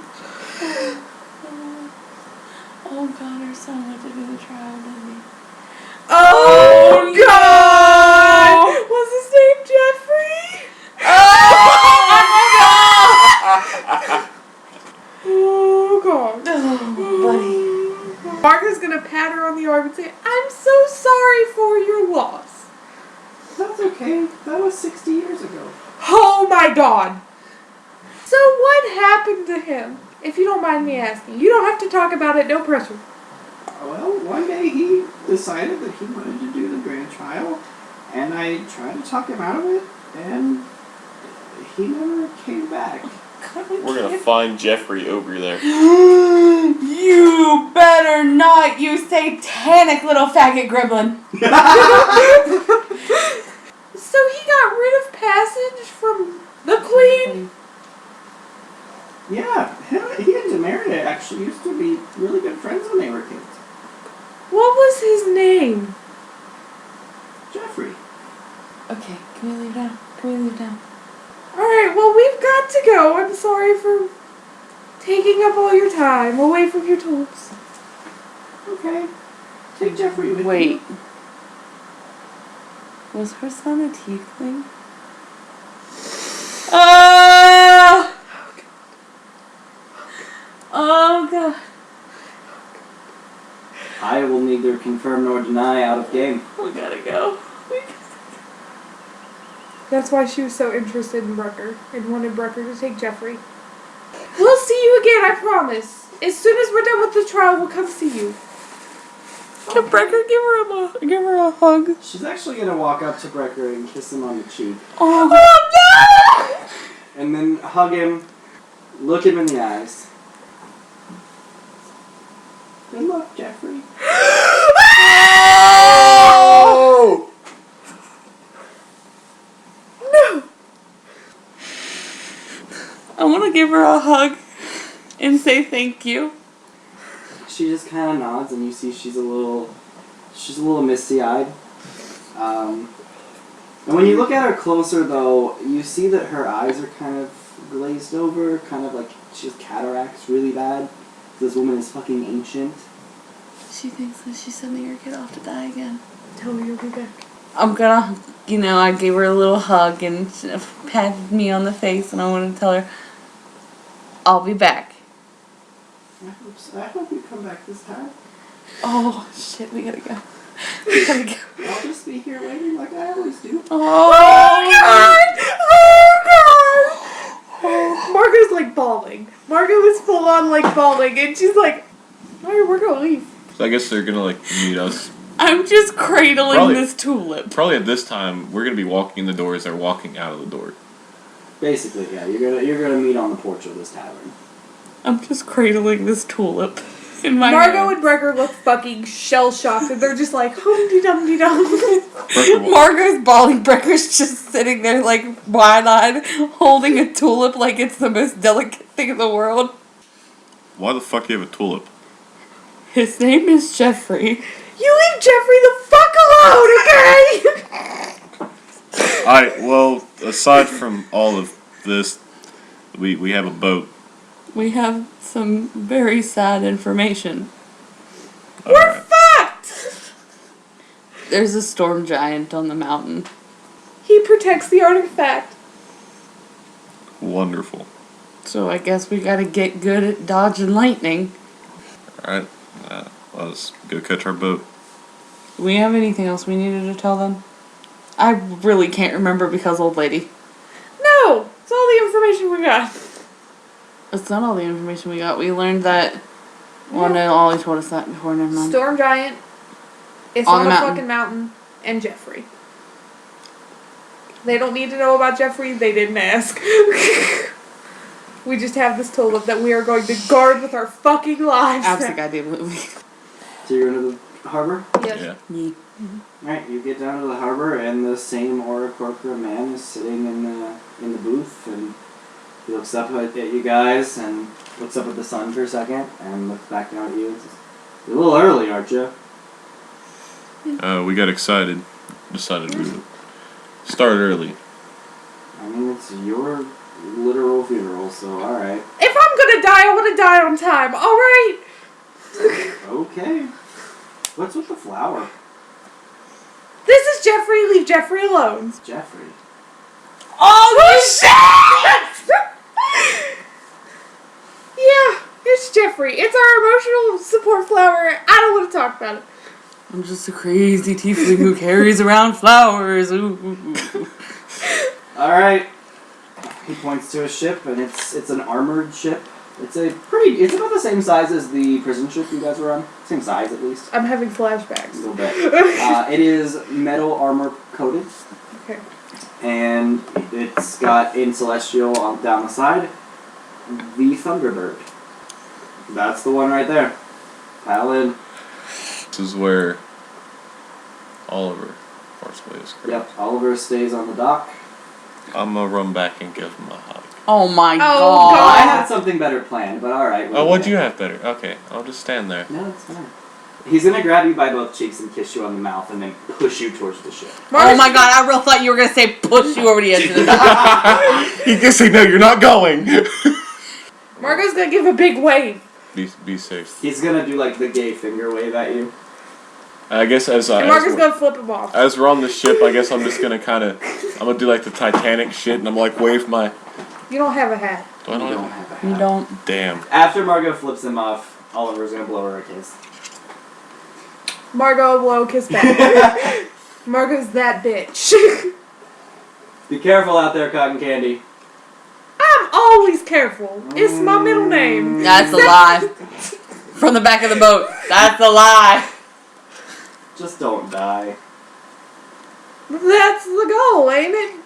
Speaker 1: Oh god, her son went to do the trial, didn't he?
Speaker 5: Oh god! Was his name Jeffrey? Oh god.
Speaker 1: Oh,
Speaker 5: Margo's gonna pat her on the arm and say, I'm so sorry for your loss.
Speaker 2: That's okay. That was 60 years ago.
Speaker 5: Oh my god. So what happened to him? If you don't mind me asking. You don't have to talk about it, no pressure.
Speaker 2: Well, one day he decided that he wanted to do the grand trial, and I tried to talk him out of it, and he never came back.
Speaker 4: We're gonna find Jeffrey over there.
Speaker 1: You better not, you satanic little faggot gremlin.
Speaker 5: So he got rid of passage from the queen?
Speaker 2: Yeah, he and Demerit actually used to be really good friends when they were kids.
Speaker 5: What was his name?
Speaker 2: Jeffrey.
Speaker 1: Okay, can we leave now? Can we leave now?
Speaker 5: Alright, well we've got to go. I'm sorry for taking up all your time away from your tulips.
Speaker 2: Okay. Take Jeffrey with
Speaker 1: Wait.
Speaker 2: you.
Speaker 1: Was her son a tiefling? Oh god.
Speaker 2: I will neither confirm nor deny out of game.
Speaker 1: We gotta go.
Speaker 5: That's why she was so interested in Brekker and wanted Brekker to take Jeffrey. We'll see you again, I promise. As soon as we're done with the trial, we'll come see you.
Speaker 1: Can Brekker give her a hug?
Speaker 2: She's actually gonna walk up to Brekker and kiss him on the cheek.
Speaker 1: Oh
Speaker 5: no!
Speaker 2: And then hug him, look him in the eyes. Good luck, Jeffrey.
Speaker 4: Oh!
Speaker 1: no! I want to give her a hug and say thank you.
Speaker 2: She just kind of nods, and you see she's a little misty-eyed. And when you look at her closer, though, you see that her eyes are kind of glazed over, kind of like she has cataracts really bad. This woman is fucking ancient.
Speaker 1: She thinks that she's sending her kid off to die again.
Speaker 5: Tell her you'll be back.
Speaker 1: I'm gonna, I gave her a little hug and she patted me on the face, and I wanted to tell her, I'll be back.
Speaker 2: I hope so. I hope you come back this time.
Speaker 1: Oh, shit, we gotta go. We gotta go.
Speaker 2: I'll just be here waiting like I always do.
Speaker 1: Oh,
Speaker 5: God! Oh, God! Margo's like bawling. Margo is full on like bawling, and she's like, alright, we're gonna leave.
Speaker 4: So I guess they're gonna like meet us.
Speaker 1: I'm just cradling
Speaker 4: Probably-
Speaker 1: this tulip.
Speaker 4: Probably at this time, we're gonna be walking in the door as they're walking out of the door.
Speaker 2: Basically, yeah. You're gonna meet on the porch of this tavern.
Speaker 1: I'm just cradling this tulip in my
Speaker 5: Margo
Speaker 1: hand.
Speaker 5: and Brekker look fucking shell shocked, and they're just like, "Humpty Dumpty Dum."
Speaker 1: Margo's bawling. Brecker's just sitting there like wide-eyed, holding a tulip like it's the most delicate thing in the world.
Speaker 4: Why the fuck do you have a tulip?
Speaker 1: His name is Jeffrey.
Speaker 5: You leave Jeffrey the fuck alone, okay?
Speaker 4: Alright, well, aside from all of this, we have a boat.
Speaker 1: We have some very sad information.
Speaker 5: We're fucked!
Speaker 1: There's a storm giant on the mountain.
Speaker 5: He protects the artifact.
Speaker 4: Wonderful.
Speaker 1: So I guess we gotta get good at dodging lightning.
Speaker 4: Alright, let's go catch our boat.
Speaker 1: Do we have anything else we needed to tell them? I really can't remember because old lady.
Speaker 5: No, it's all the information we got.
Speaker 1: It's not all the information we got. We learned that. Well, no, Ollie told us that before. Never mind.
Speaker 5: Storm giant. It's
Speaker 1: On
Speaker 5: on,
Speaker 1: the
Speaker 5: a
Speaker 1: mountain.
Speaker 5: fucking mountain, and Jeffrey. They don't need to know about Jeffrey. They didn't ask. We just have this tulip that we are going to guard with our fucking lives.
Speaker 1: Absolutely.
Speaker 2: So you're into the harbor?
Speaker 5: Yes.
Speaker 4: Yeah.
Speaker 2: Right, you get down to the harbor, and the same Auracorcra man is sitting in the booth, and he looks up at you guys, and looks up at the sun for a second, and looks back down at you and says, "You're a little early, aren't you?"
Speaker 4: We got excited. Decided we would start early.
Speaker 2: I mean, it's your literal funeral, so alright.
Speaker 5: If I'm gonna die, I want to die on time. All right.
Speaker 2: Okay. What's with the flower?
Speaker 5: This is Jeffrey. Leave Jeffrey alone.
Speaker 2: It's Jeffrey.
Speaker 5: Oh shit! Yeah, it's Jeffrey. It's our emotional support flower. I don't want to talk about it.
Speaker 1: I'm just a crazy tiefling who carries around flowers. Ooh.
Speaker 2: Alright. He points to a ship, and it's an armored ship. It's about the same size as the prison ship you guys were on. Same size, at least.
Speaker 5: I'm having
Speaker 2: A
Speaker 5: flashbacks.
Speaker 2: little bit. It is metal armor coated,
Speaker 5: Okay.
Speaker 2: and it's got in Celestial down the side, the Thunderbird. That's the one right there. Pile in.
Speaker 4: This is where Oliver Horsley is correct.
Speaker 2: Yep, Oliver stays on the dock.
Speaker 4: I'm gonna run back and give him a hug.
Speaker 1: Oh my
Speaker 5: God.
Speaker 2: I had something better planned, but alright.
Speaker 4: Oh, what'd you have better? Okay, I'll just stand there.
Speaker 2: No, it's fine. He's gonna grab you by both cheeks and kiss you on the mouth and then push you towards the ship.
Speaker 1: Oh my god, I really thought you were gonna say push you over the edge of the dock.
Speaker 4: You can say no, you're not going.
Speaker 5: Margo's gonna give a big wave.
Speaker 4: Be safe.
Speaker 2: He's gonna do like the gay finger wave at you.
Speaker 4: I guess as
Speaker 5: And Margo's gonna flip him off.
Speaker 4: as we're on the ship, I guess I'm just gonna I'm gonna do like the Titanic shit, and I'm like wave my.
Speaker 5: You don't have a hat.
Speaker 4: Do I
Speaker 2: You
Speaker 4: not
Speaker 2: don't
Speaker 4: have?
Speaker 2: have a hat.
Speaker 1: You don't.
Speaker 4: Damn.
Speaker 2: After Margo flips him off, Oliver's gonna blow her a kiss.
Speaker 5: Margo blow kiss back. Margo's that bitch.
Speaker 2: Be careful out there, Cotton Candy.
Speaker 5: I'm always careful. It's my middle name.
Speaker 1: That's a lie. From the back of the boat. That's a lie.
Speaker 2: Just don't die.
Speaker 5: That's the goal, ain't it?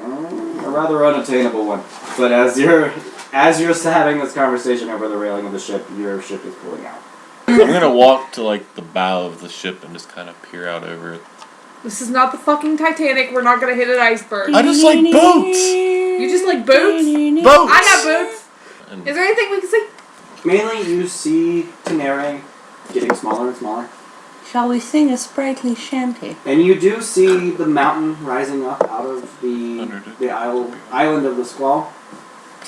Speaker 2: A rather unattainable one. But as you're having this conversation over the railing of the ship, your ship is pulling out.
Speaker 4: I'm gonna walk to like the bow of the ship and just kind of peer out over it.
Speaker 5: This is not the fucking Titanic. We're not gonna hit an iceberg.
Speaker 4: I just like boats.
Speaker 5: You just like boots?
Speaker 4: Boats.
Speaker 5: I got boots.
Speaker 4: And
Speaker 5: Is there anything we can see?
Speaker 2: Mainly, you see Tenere getting smaller and smaller.
Speaker 1: Shall we sing a sprightly shanty?
Speaker 2: And you do see the mountain rising up out of the island of the Squall.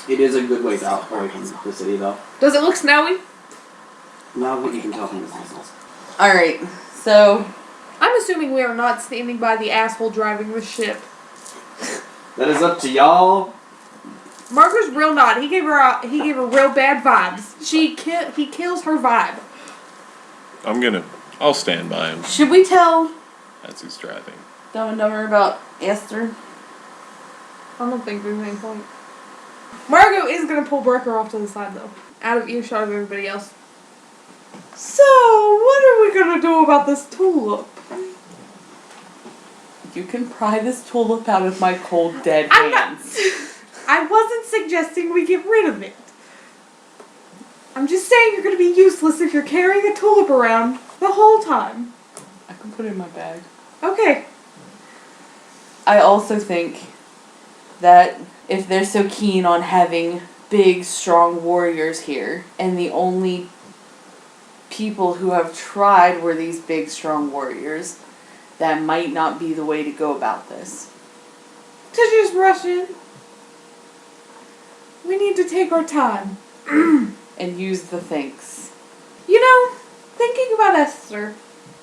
Speaker 2: It is a good ways out away from the city, though.
Speaker 5: Does it look snowy?
Speaker 2: Not what you can tell from the distance.
Speaker 1: Alright, so
Speaker 5: I'm assuming we are not standing by the asshole driving the ship.
Speaker 2: That is up to y'all.
Speaker 5: Margo's real not. He gave her real bad vibes. He kills her vibe.
Speaker 4: I'll stand by him
Speaker 1: should we tell
Speaker 4: as he's driving.
Speaker 1: Dumb and Dumber about Esther?
Speaker 5: I don't think there's any point. Margo is gonna pull Brekker off to the side though, out of earshot of everybody else. So, what are we gonna do about this tulip?
Speaker 1: You can pry this tulip out of my cold, dead
Speaker 5: I'm not-
Speaker 1: hands.
Speaker 5: I wasn't suggesting we get rid of it. I'm just saying you're gonna be useless if you're carrying a tulip around the whole time.
Speaker 1: I can put it in my bag.
Speaker 5: Okay.
Speaker 1: I also think that if they're so keen on having big, strong warriors here, and the only people who have tried were these big, strong warriors, that might not be the way to go about this.
Speaker 5: To just rush in. We need to take our time.
Speaker 1: And use the thinks.
Speaker 5: You know, thinking about Esther,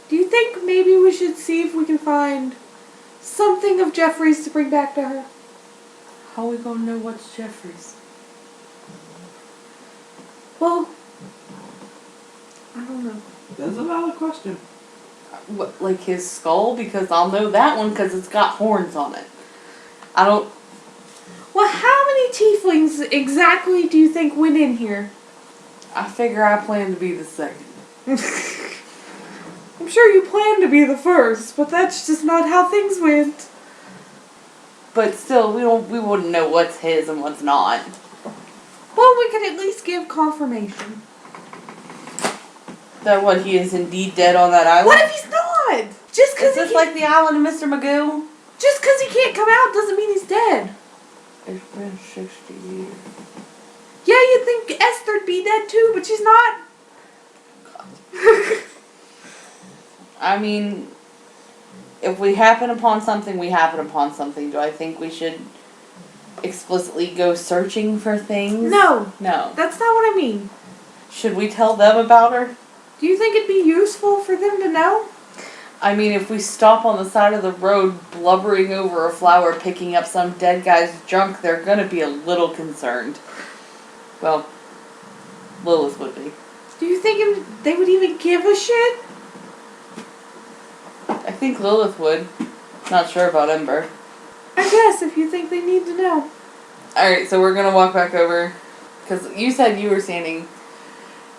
Speaker 5: do you think maybe we should see if we can find something of Jeffrey's to bring back to her?
Speaker 1: How are we gonna know what's Jeffrey's?
Speaker 5: Well, I don't know.
Speaker 2: That's a valid question.
Speaker 1: What, like his skull? Because I'll know that one because it's got horns on it. I don't...
Speaker 5: Well, how many tieflings exactly do you think went in here?
Speaker 1: I figure I plan to be the second.
Speaker 5: I'm sure you planned to be the first, but that's just not how things went.
Speaker 1: But still, we wouldn't know what's his and what's not.
Speaker 5: Well, we could at least give confirmation.
Speaker 1: That what, he is indeed dead on that island?
Speaker 5: What if he's not? Just
Speaker 1: Is
Speaker 5: because
Speaker 1: this like the island of Mr. Magoo?
Speaker 5: just because he can't come out doesn't mean he's dead.
Speaker 1: It's been 60 years.
Speaker 5: Yeah, you'd think Esther'd be dead too, but she's not.
Speaker 1: I mean, if we happen upon something, we happen upon something. Do I think we should explicitly go searching for things?
Speaker 5: No,
Speaker 1: No.
Speaker 5: that's not what I mean.
Speaker 1: Should we tell them about her?
Speaker 5: Do you think it'd be useful for them to know?
Speaker 1: I mean, if we stop on the side of the road blubbering over a flower picking up some dead guy's junk, they're gonna be a little concerned. Well, Lilith would be.
Speaker 5: Do you think they would even give a shit?
Speaker 1: I think Lilith would. Not sure about Ember.
Speaker 5: I guess, if you think they need to know.
Speaker 1: Alright, so we're gonna walk back over. Because you said you were standing...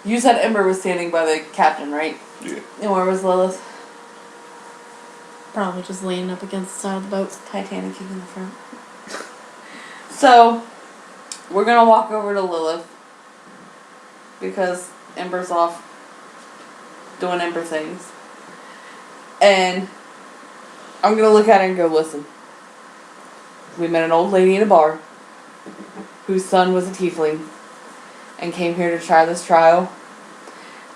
Speaker 1: You said Ember was standing by the captain, right?
Speaker 4: Yeah.
Speaker 1: And where was Lilith?
Speaker 3: Probably just leaning up against the side of the boat.
Speaker 1: Titanic in the front. So, we're gonna walk over to Lilith. Because Ember's off doing Ember things. And I'm gonna look at her and go, listen. We met an old lady in a bar whose son was a tiefling and came here to try this trial.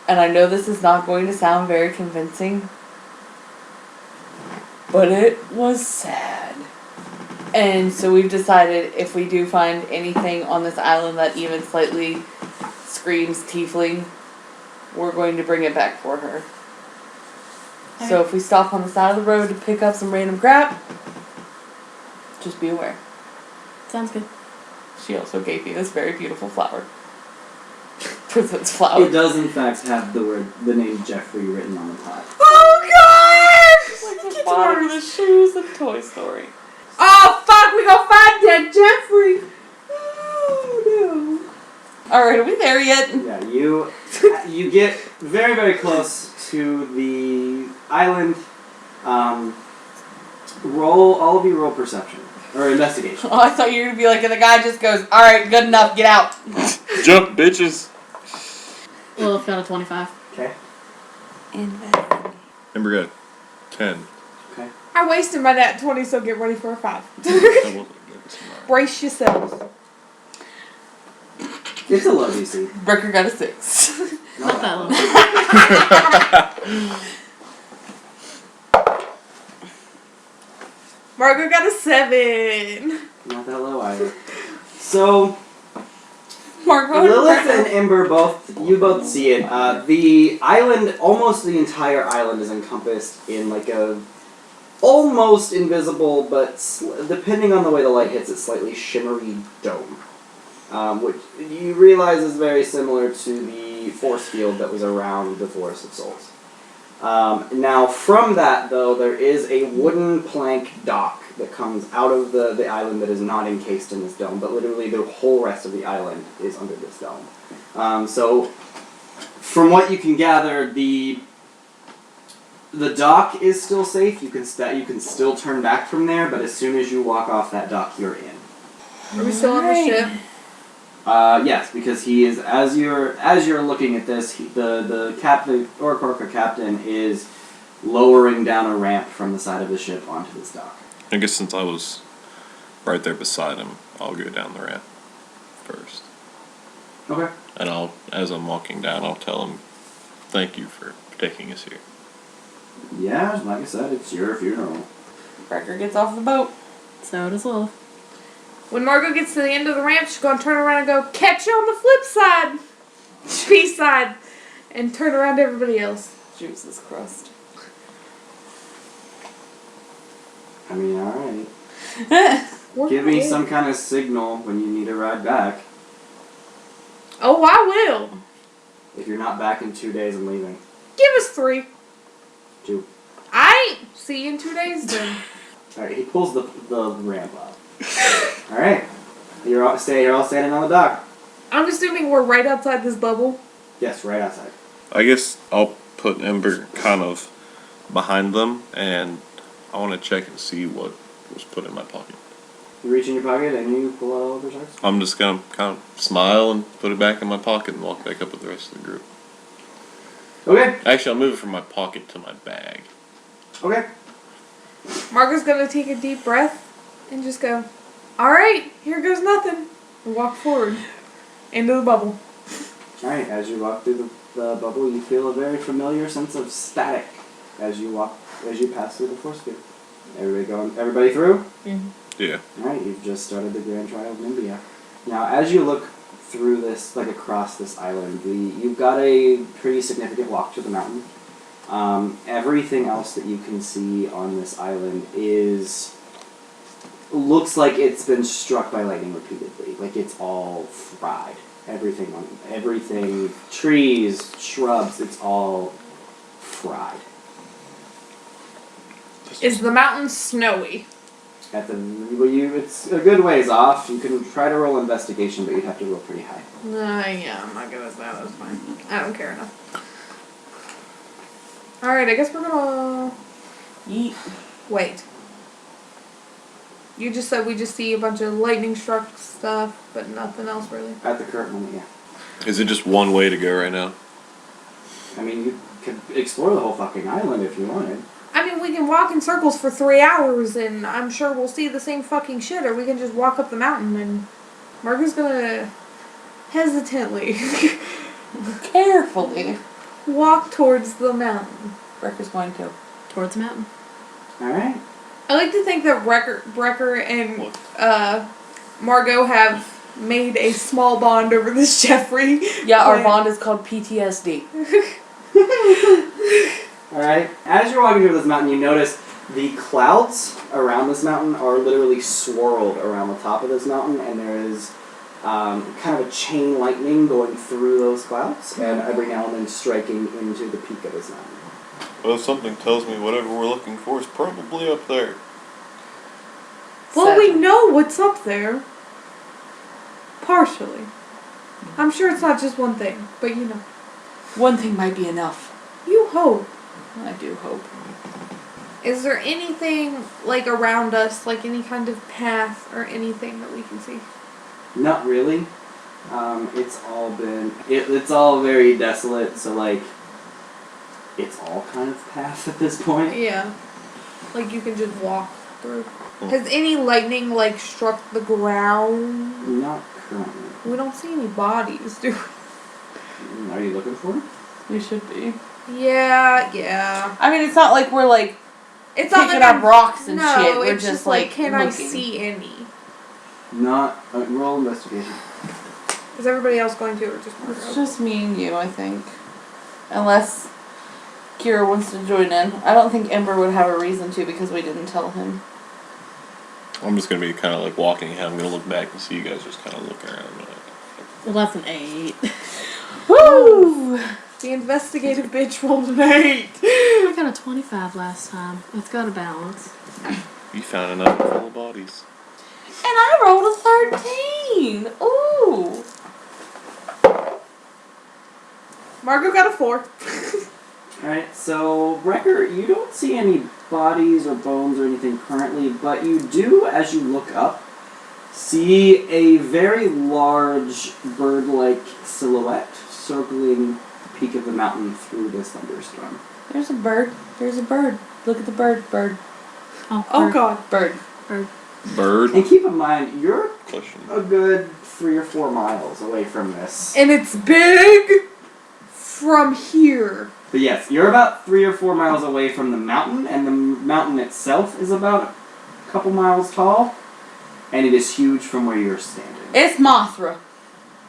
Speaker 1: And I know this is not going to sound very convincing, but it was sad. And so we've decided if we do find anything on this island that even slightly screams tiefling, we're going to bring it back for her. So if we stop on the side of the road to pick up some random crap, just be aware.
Speaker 3: Sounds good.
Speaker 1: She also gave me this very beautiful flower. Prison's flower.
Speaker 2: It does in fact have the name Jeffrey written on the top.
Speaker 5: Oh god!
Speaker 1: Like the
Speaker 5: It's
Speaker 1: bottom of the
Speaker 5: worse.
Speaker 1: shoes in Toy Story.
Speaker 5: Oh fuck, we gonna find dead Jeffrey! Oh no.
Speaker 1: Alright, are we there yet?
Speaker 2: Yeah, you get very, very close to the island. All of you roll perception. Or investigation.
Speaker 1: Oh, I thought you were going to be like, and the guy just goes, alright, good enough, get out.
Speaker 4: Jump, bitches!
Speaker 3: Lilith got a 25.
Speaker 2: Okay.
Speaker 4: Ember got 10.
Speaker 2: Okay.
Speaker 5: I wasted my nat 20, so get ready for a 5. Brace yourselves.
Speaker 2: It's a low DC.
Speaker 1: Brekker got a 6.
Speaker 3: Not that low.
Speaker 5: Margo got a 7.
Speaker 2: Not that low either. So,
Speaker 1: Margo
Speaker 2: Lilith and Ember both see it. The island, almost the entire island is encompassed in like a almost invisible, but depending on the way the light hits it, slightly shimmery dome. Which you realize is very similar to the force field that was around the Forest of Souls. Now, from that, though, there is a wooden plank dock that comes out of the island that is not encased in this dome, but literally the whole rest of the island is under this dome. So, from what you can gather, the dock is still safe. You can still turn back from there, but as soon as you walk off that dock, you're in.
Speaker 5: Are we still on the ship?
Speaker 2: Yes, because he is, as you're looking at this, the captain, Orca captain, is lowering down a ramp from the side of the ship onto this dock.
Speaker 4: I guess since I was right there beside him, I'll go down the ramp first.
Speaker 2: Okay.
Speaker 4: And as I'm walking down, I'll tell him, thank you for taking us here.
Speaker 2: Yeah, like I said, it's your funeral.
Speaker 1: Brekker gets off the boat.
Speaker 3: So does Lilith.
Speaker 5: When Margo gets to the end of the ramp, she's going to turn around and go, catch you on the flip side. Peace side. And turn around to everybody else.
Speaker 1: Jesus Christ.
Speaker 2: I mean, alright.
Speaker 5: We're
Speaker 2: Give me
Speaker 5: good.
Speaker 2: some kind of signal when you need a ride back.
Speaker 5: Oh, I will.
Speaker 2: If you're not back in 2 days, I'm leaving.
Speaker 5: Give us 3.
Speaker 2: 2.
Speaker 5: I see you in 2 days then.
Speaker 2: Alright, he pulls the ramp up. Alright. You're all standing on the dock.
Speaker 5: I'm assuming we're right outside this bubble.
Speaker 2: Yes, right outside.
Speaker 4: I guess I'll put Ember kind of behind them, and I want to check and see what was put in my pocket.
Speaker 2: You reach in your pocket and you pull out all of your shards?
Speaker 4: I'm just going to kind of smile and put it back in my pocket and walk back up with the rest of the group.
Speaker 2: Okay.
Speaker 4: Actually, I'll move it from my pocket to my bag.
Speaker 2: Okay.
Speaker 5: Margo's going to take a deep breath and just go, alright, here goes nothing. And walk forward into the bubble.
Speaker 2: Alright, as you walk through the bubble, you feel a very familiar sense of static as you pass through the force field. Everybody through?
Speaker 3: Mm-hmm.
Speaker 4: Yeah.
Speaker 2: Alright, you've just started the Grand Trial of Nimbia. Now, as you look through this, like across this island, you've got a pretty significant walk to the mountain. Everything else that you can see on this island looks like it's been struck by lightning repeatedly. Like it's all fried. Everything, trees, shrubs, it's all fried.
Speaker 5: Is the mountain snowy?
Speaker 2: It's a good ways off. You can try to roll investigation, but you'd have to roll pretty high.
Speaker 5: Yeah, I'm not good at that. That's fine. I don't care enough. Alright, I guess we're gonna...
Speaker 1: Yeet.
Speaker 5: Wait. You just said we just see a bunch of lightning struck stuff, but nothing else really.
Speaker 2: At the current moment, yeah.
Speaker 4: Is it just one way to go right now?
Speaker 2: I mean, you could explore the whole fucking island if you wanted.
Speaker 5: I mean, we can walk in circles for 3 hours, and I'm sure we'll see the same fucking shit, or we can just walk up the mountain, and Margo's gonna hesitantly
Speaker 1: Carefully.
Speaker 5: walk towards the mountain.
Speaker 1: Brekker's going to.
Speaker 3: Towards the mountain.
Speaker 2: Alright.
Speaker 5: I like to think that Brekker and Margo have made a small bond over this Jeffrey.
Speaker 1: Yeah, our
Speaker 5: plan.
Speaker 1: bond is called PTSD.
Speaker 2: Alright. As you're walking through this mountain, you notice the clouds around this mountain are literally swirled around the top of this mountain, and there is kind of a chain lightning going through those clouds, and every now and then striking into the peak of this mountain.
Speaker 4: Well, something tells me whatever we're looking for is probably up there.
Speaker 5: Well, we know what's up there. Partially. I'm sure it's not just one thing, but you know.
Speaker 1: One thing might be enough.
Speaker 5: You hope.
Speaker 1: I do hope.
Speaker 5: Is there anything, like, around us, like any kind of path or anything that we can see?
Speaker 2: Not really. It's all very desolate, so like, it's all kind of path at this point.
Speaker 5: Yeah. Like, you can just walk through. Has any lightning, like, struck the ground?
Speaker 2: Not currently.
Speaker 5: We don't see any bodies, do we?
Speaker 2: Are you looking for it?
Speaker 1: We should be.
Speaker 5: Yeah.
Speaker 1: I mean, it's not like we're like
Speaker 5: It's not
Speaker 1: picking
Speaker 5: like
Speaker 1: up rocks and
Speaker 5: no,
Speaker 1: shit. We're
Speaker 5: it's
Speaker 1: just
Speaker 5: like, can I
Speaker 1: looking.
Speaker 5: see any?
Speaker 2: Not. Roll investigation.
Speaker 5: Is everybody else going to, or just
Speaker 1: It's
Speaker 5: Margo?
Speaker 1: just me and you, I think. Unless Kira wants to join in. I don't think Ember would have a reason to because we didn't tell him.
Speaker 4: I'm just going to be kind of like walking ahead. I'm going to look back and see you guys just kind of looking around.
Speaker 3: Well, that's an 8.
Speaker 1: Woo!
Speaker 5: The investigative bitch rolled an 8.
Speaker 3: I got a 25 last time. It's got a balance.
Speaker 4: You found another full of bodies.
Speaker 1: And I rolled a 13! Ooh!
Speaker 5: Margo got a 4.
Speaker 2: Alright, so Brekker, you don't see any bodies or bones or anything currently, but you do, as you look up, see a very large bird-like silhouette circling the peak of the mountain through this thunderstorm.
Speaker 1: There's a bird. There's a bird. Look at the bird. Bird.
Speaker 5: Oh god.
Speaker 1: Bird.
Speaker 4: Bird?
Speaker 2: And keep in mind, you're
Speaker 4: Question.
Speaker 2: a good 3 or 4 miles away from this.
Speaker 5: And it's big from here.
Speaker 2: But yes, you're about 3 or 4 miles away from the mountain, and the mountain itself is about a couple miles tall, and it is huge from where you're standing.
Speaker 1: It's Mothra.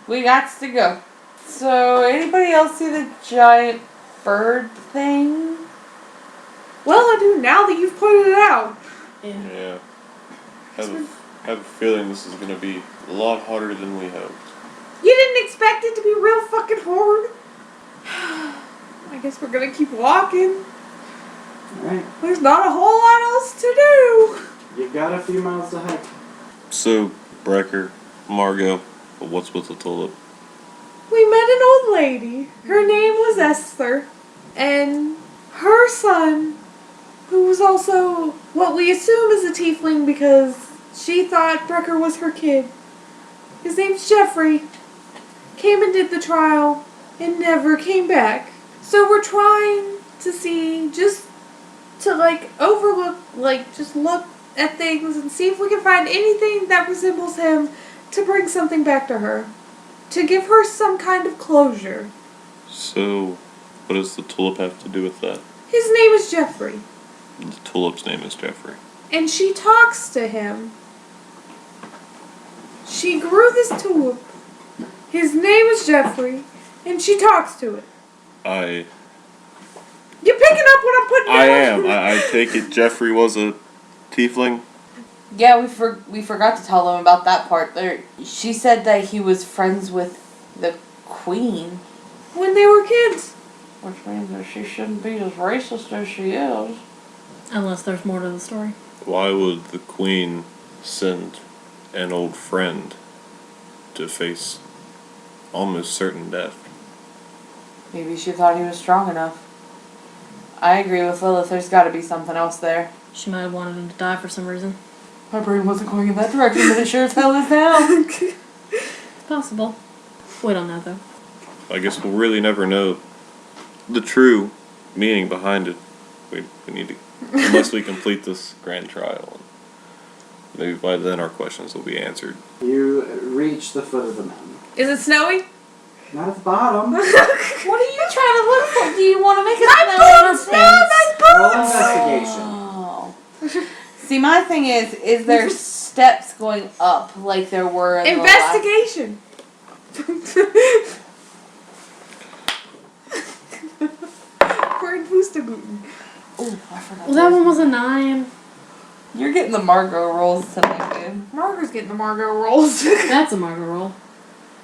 Speaker 1: We got to go. So, anybody else see the giant bird thing?
Speaker 5: Well, I do now that you've pointed it out.
Speaker 4: Yeah. Have a feeling this is going to be a lot harder than we hoped.
Speaker 5: You didn't expect it to be real fucking hard. I guess we're gonna keep walking.
Speaker 2: Alright,
Speaker 5: There's not a whole lot else to do.
Speaker 2: you've got a few miles to hike.
Speaker 4: So, Brekker, Margo, but what's with the tulip?
Speaker 5: We met an old lady. Her name was Esther. And her son, who was also what we assume is a tiefling because she thought Brekker was her kid. His name's Jeffrey. Came and did the trial and never came back. So we're trying to see, just to overlook, just look at things and see if we can find anything that resembles him to bring something back to her. To give her some kind of closure.
Speaker 4: So, what does the tulip have to do with that?
Speaker 5: His name is Jeffrey.
Speaker 4: The tulip's name is Jeffrey.
Speaker 5: And she talks to him. She grew this tulip. His name is Jeffrey. And she talks to it.
Speaker 4: I
Speaker 5: You picking up what I'm putting down?
Speaker 4: am. I take it Jeffrey was a tiefling?
Speaker 1: Yeah, we forgot to tell him about that part there. She said that he was friends with the queen.
Speaker 5: When they were kids.
Speaker 1: Which means that she shouldn't be as racist as she is.
Speaker 3: Unless there's more to the story.
Speaker 4: Why would the queen send an old friend to face almost certain death?
Speaker 1: Maybe she thought he was strong enough. I agree with Lillith. There's got to be something else there.
Speaker 3: She might have wanted him to die for some reason.
Speaker 1: My brain wasn't going in that direction, but it sure as hell is now.
Speaker 3: It's possible. We don't know though.
Speaker 4: I guess we'll really never know the true meaning behind it. We need to, unless we complete this grand trial. Maybe by then our questions will be answered.
Speaker 2: You reach the foot of the mountain.
Speaker 5: Is it snowy?
Speaker 2: Not at the bottom.
Speaker 1: What are you trying to look for? Do you want to make a
Speaker 2: Roll investigation.
Speaker 1: Oh. See, my thing is there steps going up like there were in
Speaker 5: Investigation. We're in Boostergooten.
Speaker 1: Oh, I forgot.
Speaker 3: Well, that one was a 9.
Speaker 1: You're getting the Margo rolls tonight, dude.
Speaker 5: Margo's getting the Margo rolls.
Speaker 3: That's a Margo roll.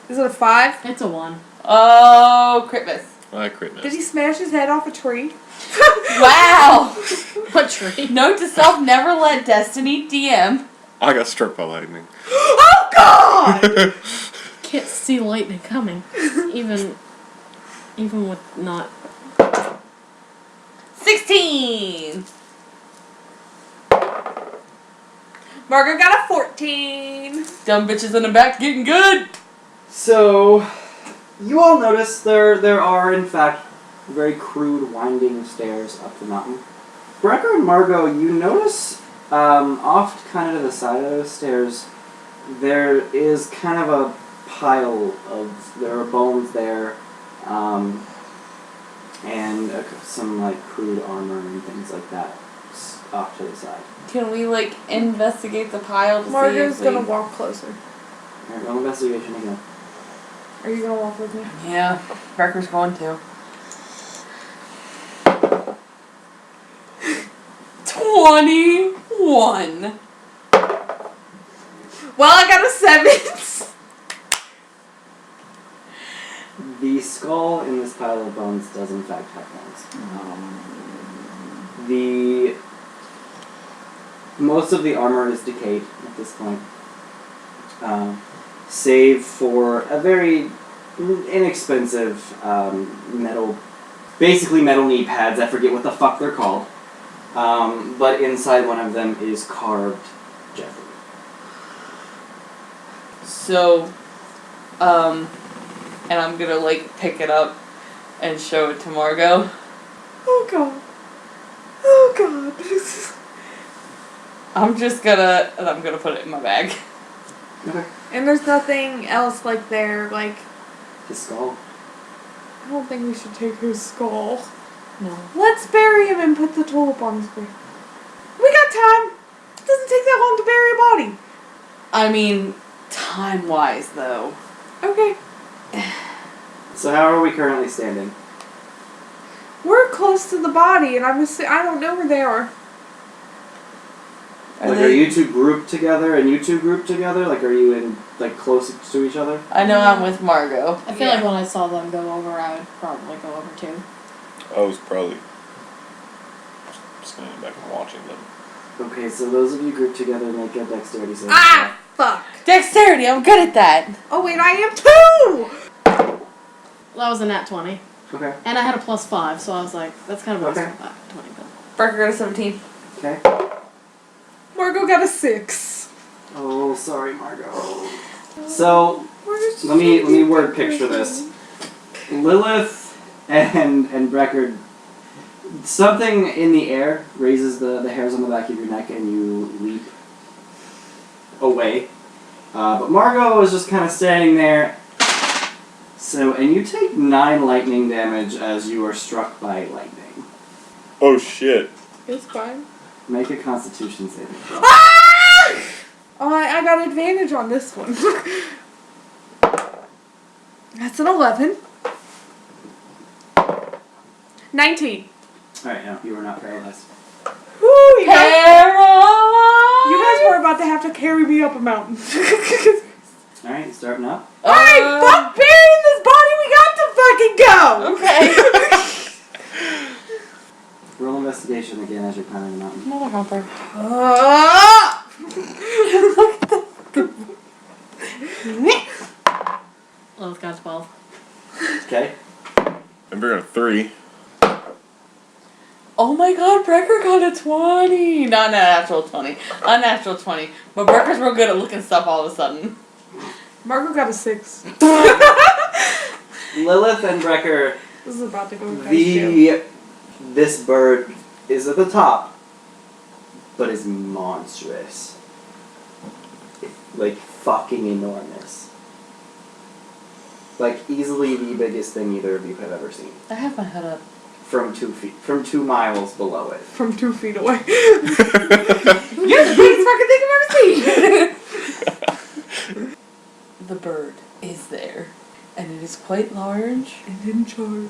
Speaker 5: Is it a 5?
Speaker 3: It's a 1.
Speaker 1: Oh, crit miss.
Speaker 4: I crit miss.
Speaker 5: Did he smash his head off a tree?
Speaker 1: Wow.
Speaker 3: What tree?
Speaker 1: Note to self: never let Destiny DM.
Speaker 4: I got struck by lightning.
Speaker 5: Oh God!
Speaker 3: Can't see lightning coming. Even with not.
Speaker 1: 16.
Speaker 5: Margo got a 14.
Speaker 1: Dumb bitches in the back getting good.
Speaker 2: So, you all notice there are, in fact, very crude winding stairs up the mountain. Brekker and Margo, you notice off kind of to the side of those stairs, there is kind of a pile of, there are bones there, and some like crude armor and things like that off to the side.
Speaker 1: Can we investigate the pile to
Speaker 5: Margo's
Speaker 1: see if
Speaker 5: gonna walk closer.
Speaker 2: Alright, roll investigation again.
Speaker 5: Are you gonna walk with me?
Speaker 1: Yeah, Brecker's going to. 21.
Speaker 5: Well, I got a 7.
Speaker 2: The skull in this pile of bones does in fact have bones. Most of the armor is decayed at this point, save for a very inexpensive metal, basically metal knee pads. I forget what the fuck they're called. But inside one of them is carved Jeffrey.
Speaker 1: So, and I'm gonna like pick it up and show it to Margo.
Speaker 5: Oh god. Oh god.
Speaker 1: I'm gonna put it in my bag.
Speaker 2: Okay.
Speaker 5: And there's nothing else like there, like,
Speaker 2: His skull.
Speaker 5: I don't think we should take his skull.
Speaker 1: No.
Speaker 5: Let's bury him and put the tulip on his grave. We got time. It doesn't take that long to bury a body.
Speaker 1: I mean, time-wise though.
Speaker 5: Okay.
Speaker 2: So how are we currently standing?
Speaker 5: We're close to the body, and I don't know where they are.
Speaker 2: Are you two grouped together and you two grouped together? Like, are you in, like, close to each other?
Speaker 1: I know I'm with Margo.
Speaker 3: I feel like when I saw them go over, I would probably go over too.
Speaker 4: I was probably standing back and watching them.
Speaker 2: Okay, so those of you grouped together make a dexterity save.
Speaker 5: Ah! Fuck.
Speaker 1: Dexterity, I'm good at that.
Speaker 5: Oh wait, I am too!
Speaker 3: That was a nat 20.
Speaker 2: Okay.
Speaker 3: And I had a +5, so I was like, that's kind of a
Speaker 2: Okay.
Speaker 3: 20. But
Speaker 1: Brekker got a 17.
Speaker 2: Okay.
Speaker 5: Margo got a 6.
Speaker 2: Oh, sorry, Margo. So, let me word picture this. Lilith and Brekker, something in the air raises the hairs on the back of your neck and you leap away. But Margo is just kind of standing there. So, and you take 9 lightning damage as you are struck by lightning.
Speaker 4: Oh shit.
Speaker 5: It's fine.
Speaker 2: Make a Constitution saving throw.
Speaker 5: Ah! Oh, I got advantage on this one. That's an 11. 19.
Speaker 2: Alright, no, you are not paralyzed.
Speaker 5: Woo, you guys
Speaker 1: Paralyzed!
Speaker 5: were about to have to carry me up a mountain.
Speaker 2: Alright, starting up.
Speaker 5: Alright, fuck burying this body, we got to fucking go!
Speaker 1: Okay.
Speaker 2: Roll investigation again as you're climbing the mountain.
Speaker 1: Another humper.
Speaker 3: Lilith got 12.
Speaker 2: Okay.
Speaker 4: Ember got a 3.
Speaker 1: Oh my god, Brekker got a 20! Not a natural 20. Unnatural 20. But Brekker's real good at looking stuff all of a sudden.
Speaker 5: Margo got a 6.
Speaker 2: Lilith and Brekker,
Speaker 5: This is about to go crazy.
Speaker 2: this bird is at the top, but is monstrous. Like, fucking enormous. Like, easily the biggest thing either of you have ever seen.
Speaker 1: I have my head up.
Speaker 2: From 2 miles below it.
Speaker 5: From 2 feet away.
Speaker 1: You're the biggest fucking thing I've ever seen! The bird is there. And it is quite large.
Speaker 5: And in charge.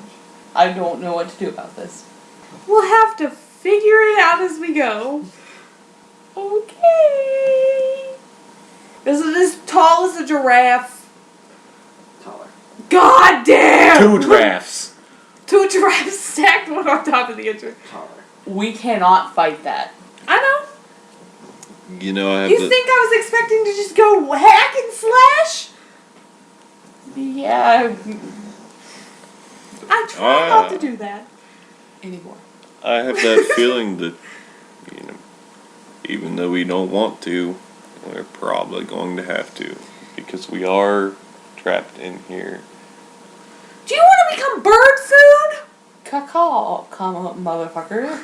Speaker 1: I don't know what to do about this.
Speaker 5: We'll have to figure it out as we go. Okay. Is it as tall as a giraffe?
Speaker 2: Taller.
Speaker 5: God damn!
Speaker 6: 2 drafts.
Speaker 5: 2 giraffes stacked one on top of the other.
Speaker 2: Taller.
Speaker 1: We cannot fight that.
Speaker 5: I know.
Speaker 4: You know, I have
Speaker 5: You
Speaker 4: the...
Speaker 5: think I was expecting to just go hack and slash?
Speaker 1: Yeah.
Speaker 5: I try not to do that.
Speaker 1: Anymore.
Speaker 4: I have that feeling that, you know, even though we don't want to, we're probably going to have to. Because we are trapped in here.
Speaker 5: Do you want to become bird food?
Speaker 1: Caw, come up, motherfucker.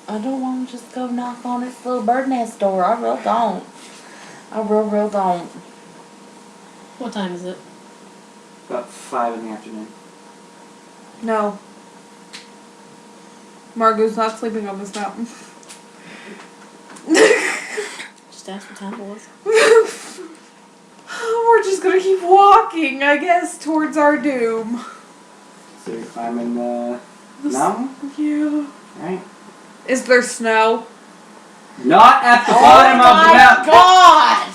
Speaker 1: I don't want to just go knock on this little bird nest door. I real don't. I real don't.
Speaker 3: What time is it?
Speaker 2: About 5 in the afternoon.
Speaker 5: No. Margo's not sleeping on this mountain.
Speaker 3: Just ask what time it was.
Speaker 5: We're just gonna keep walking, I guess, towards our doom.
Speaker 2: So you're climbing the mountain?
Speaker 5: Yeah.
Speaker 2: Alright.
Speaker 5: Is there snow?
Speaker 2: Not at the bottom of the mountain!
Speaker 1: God!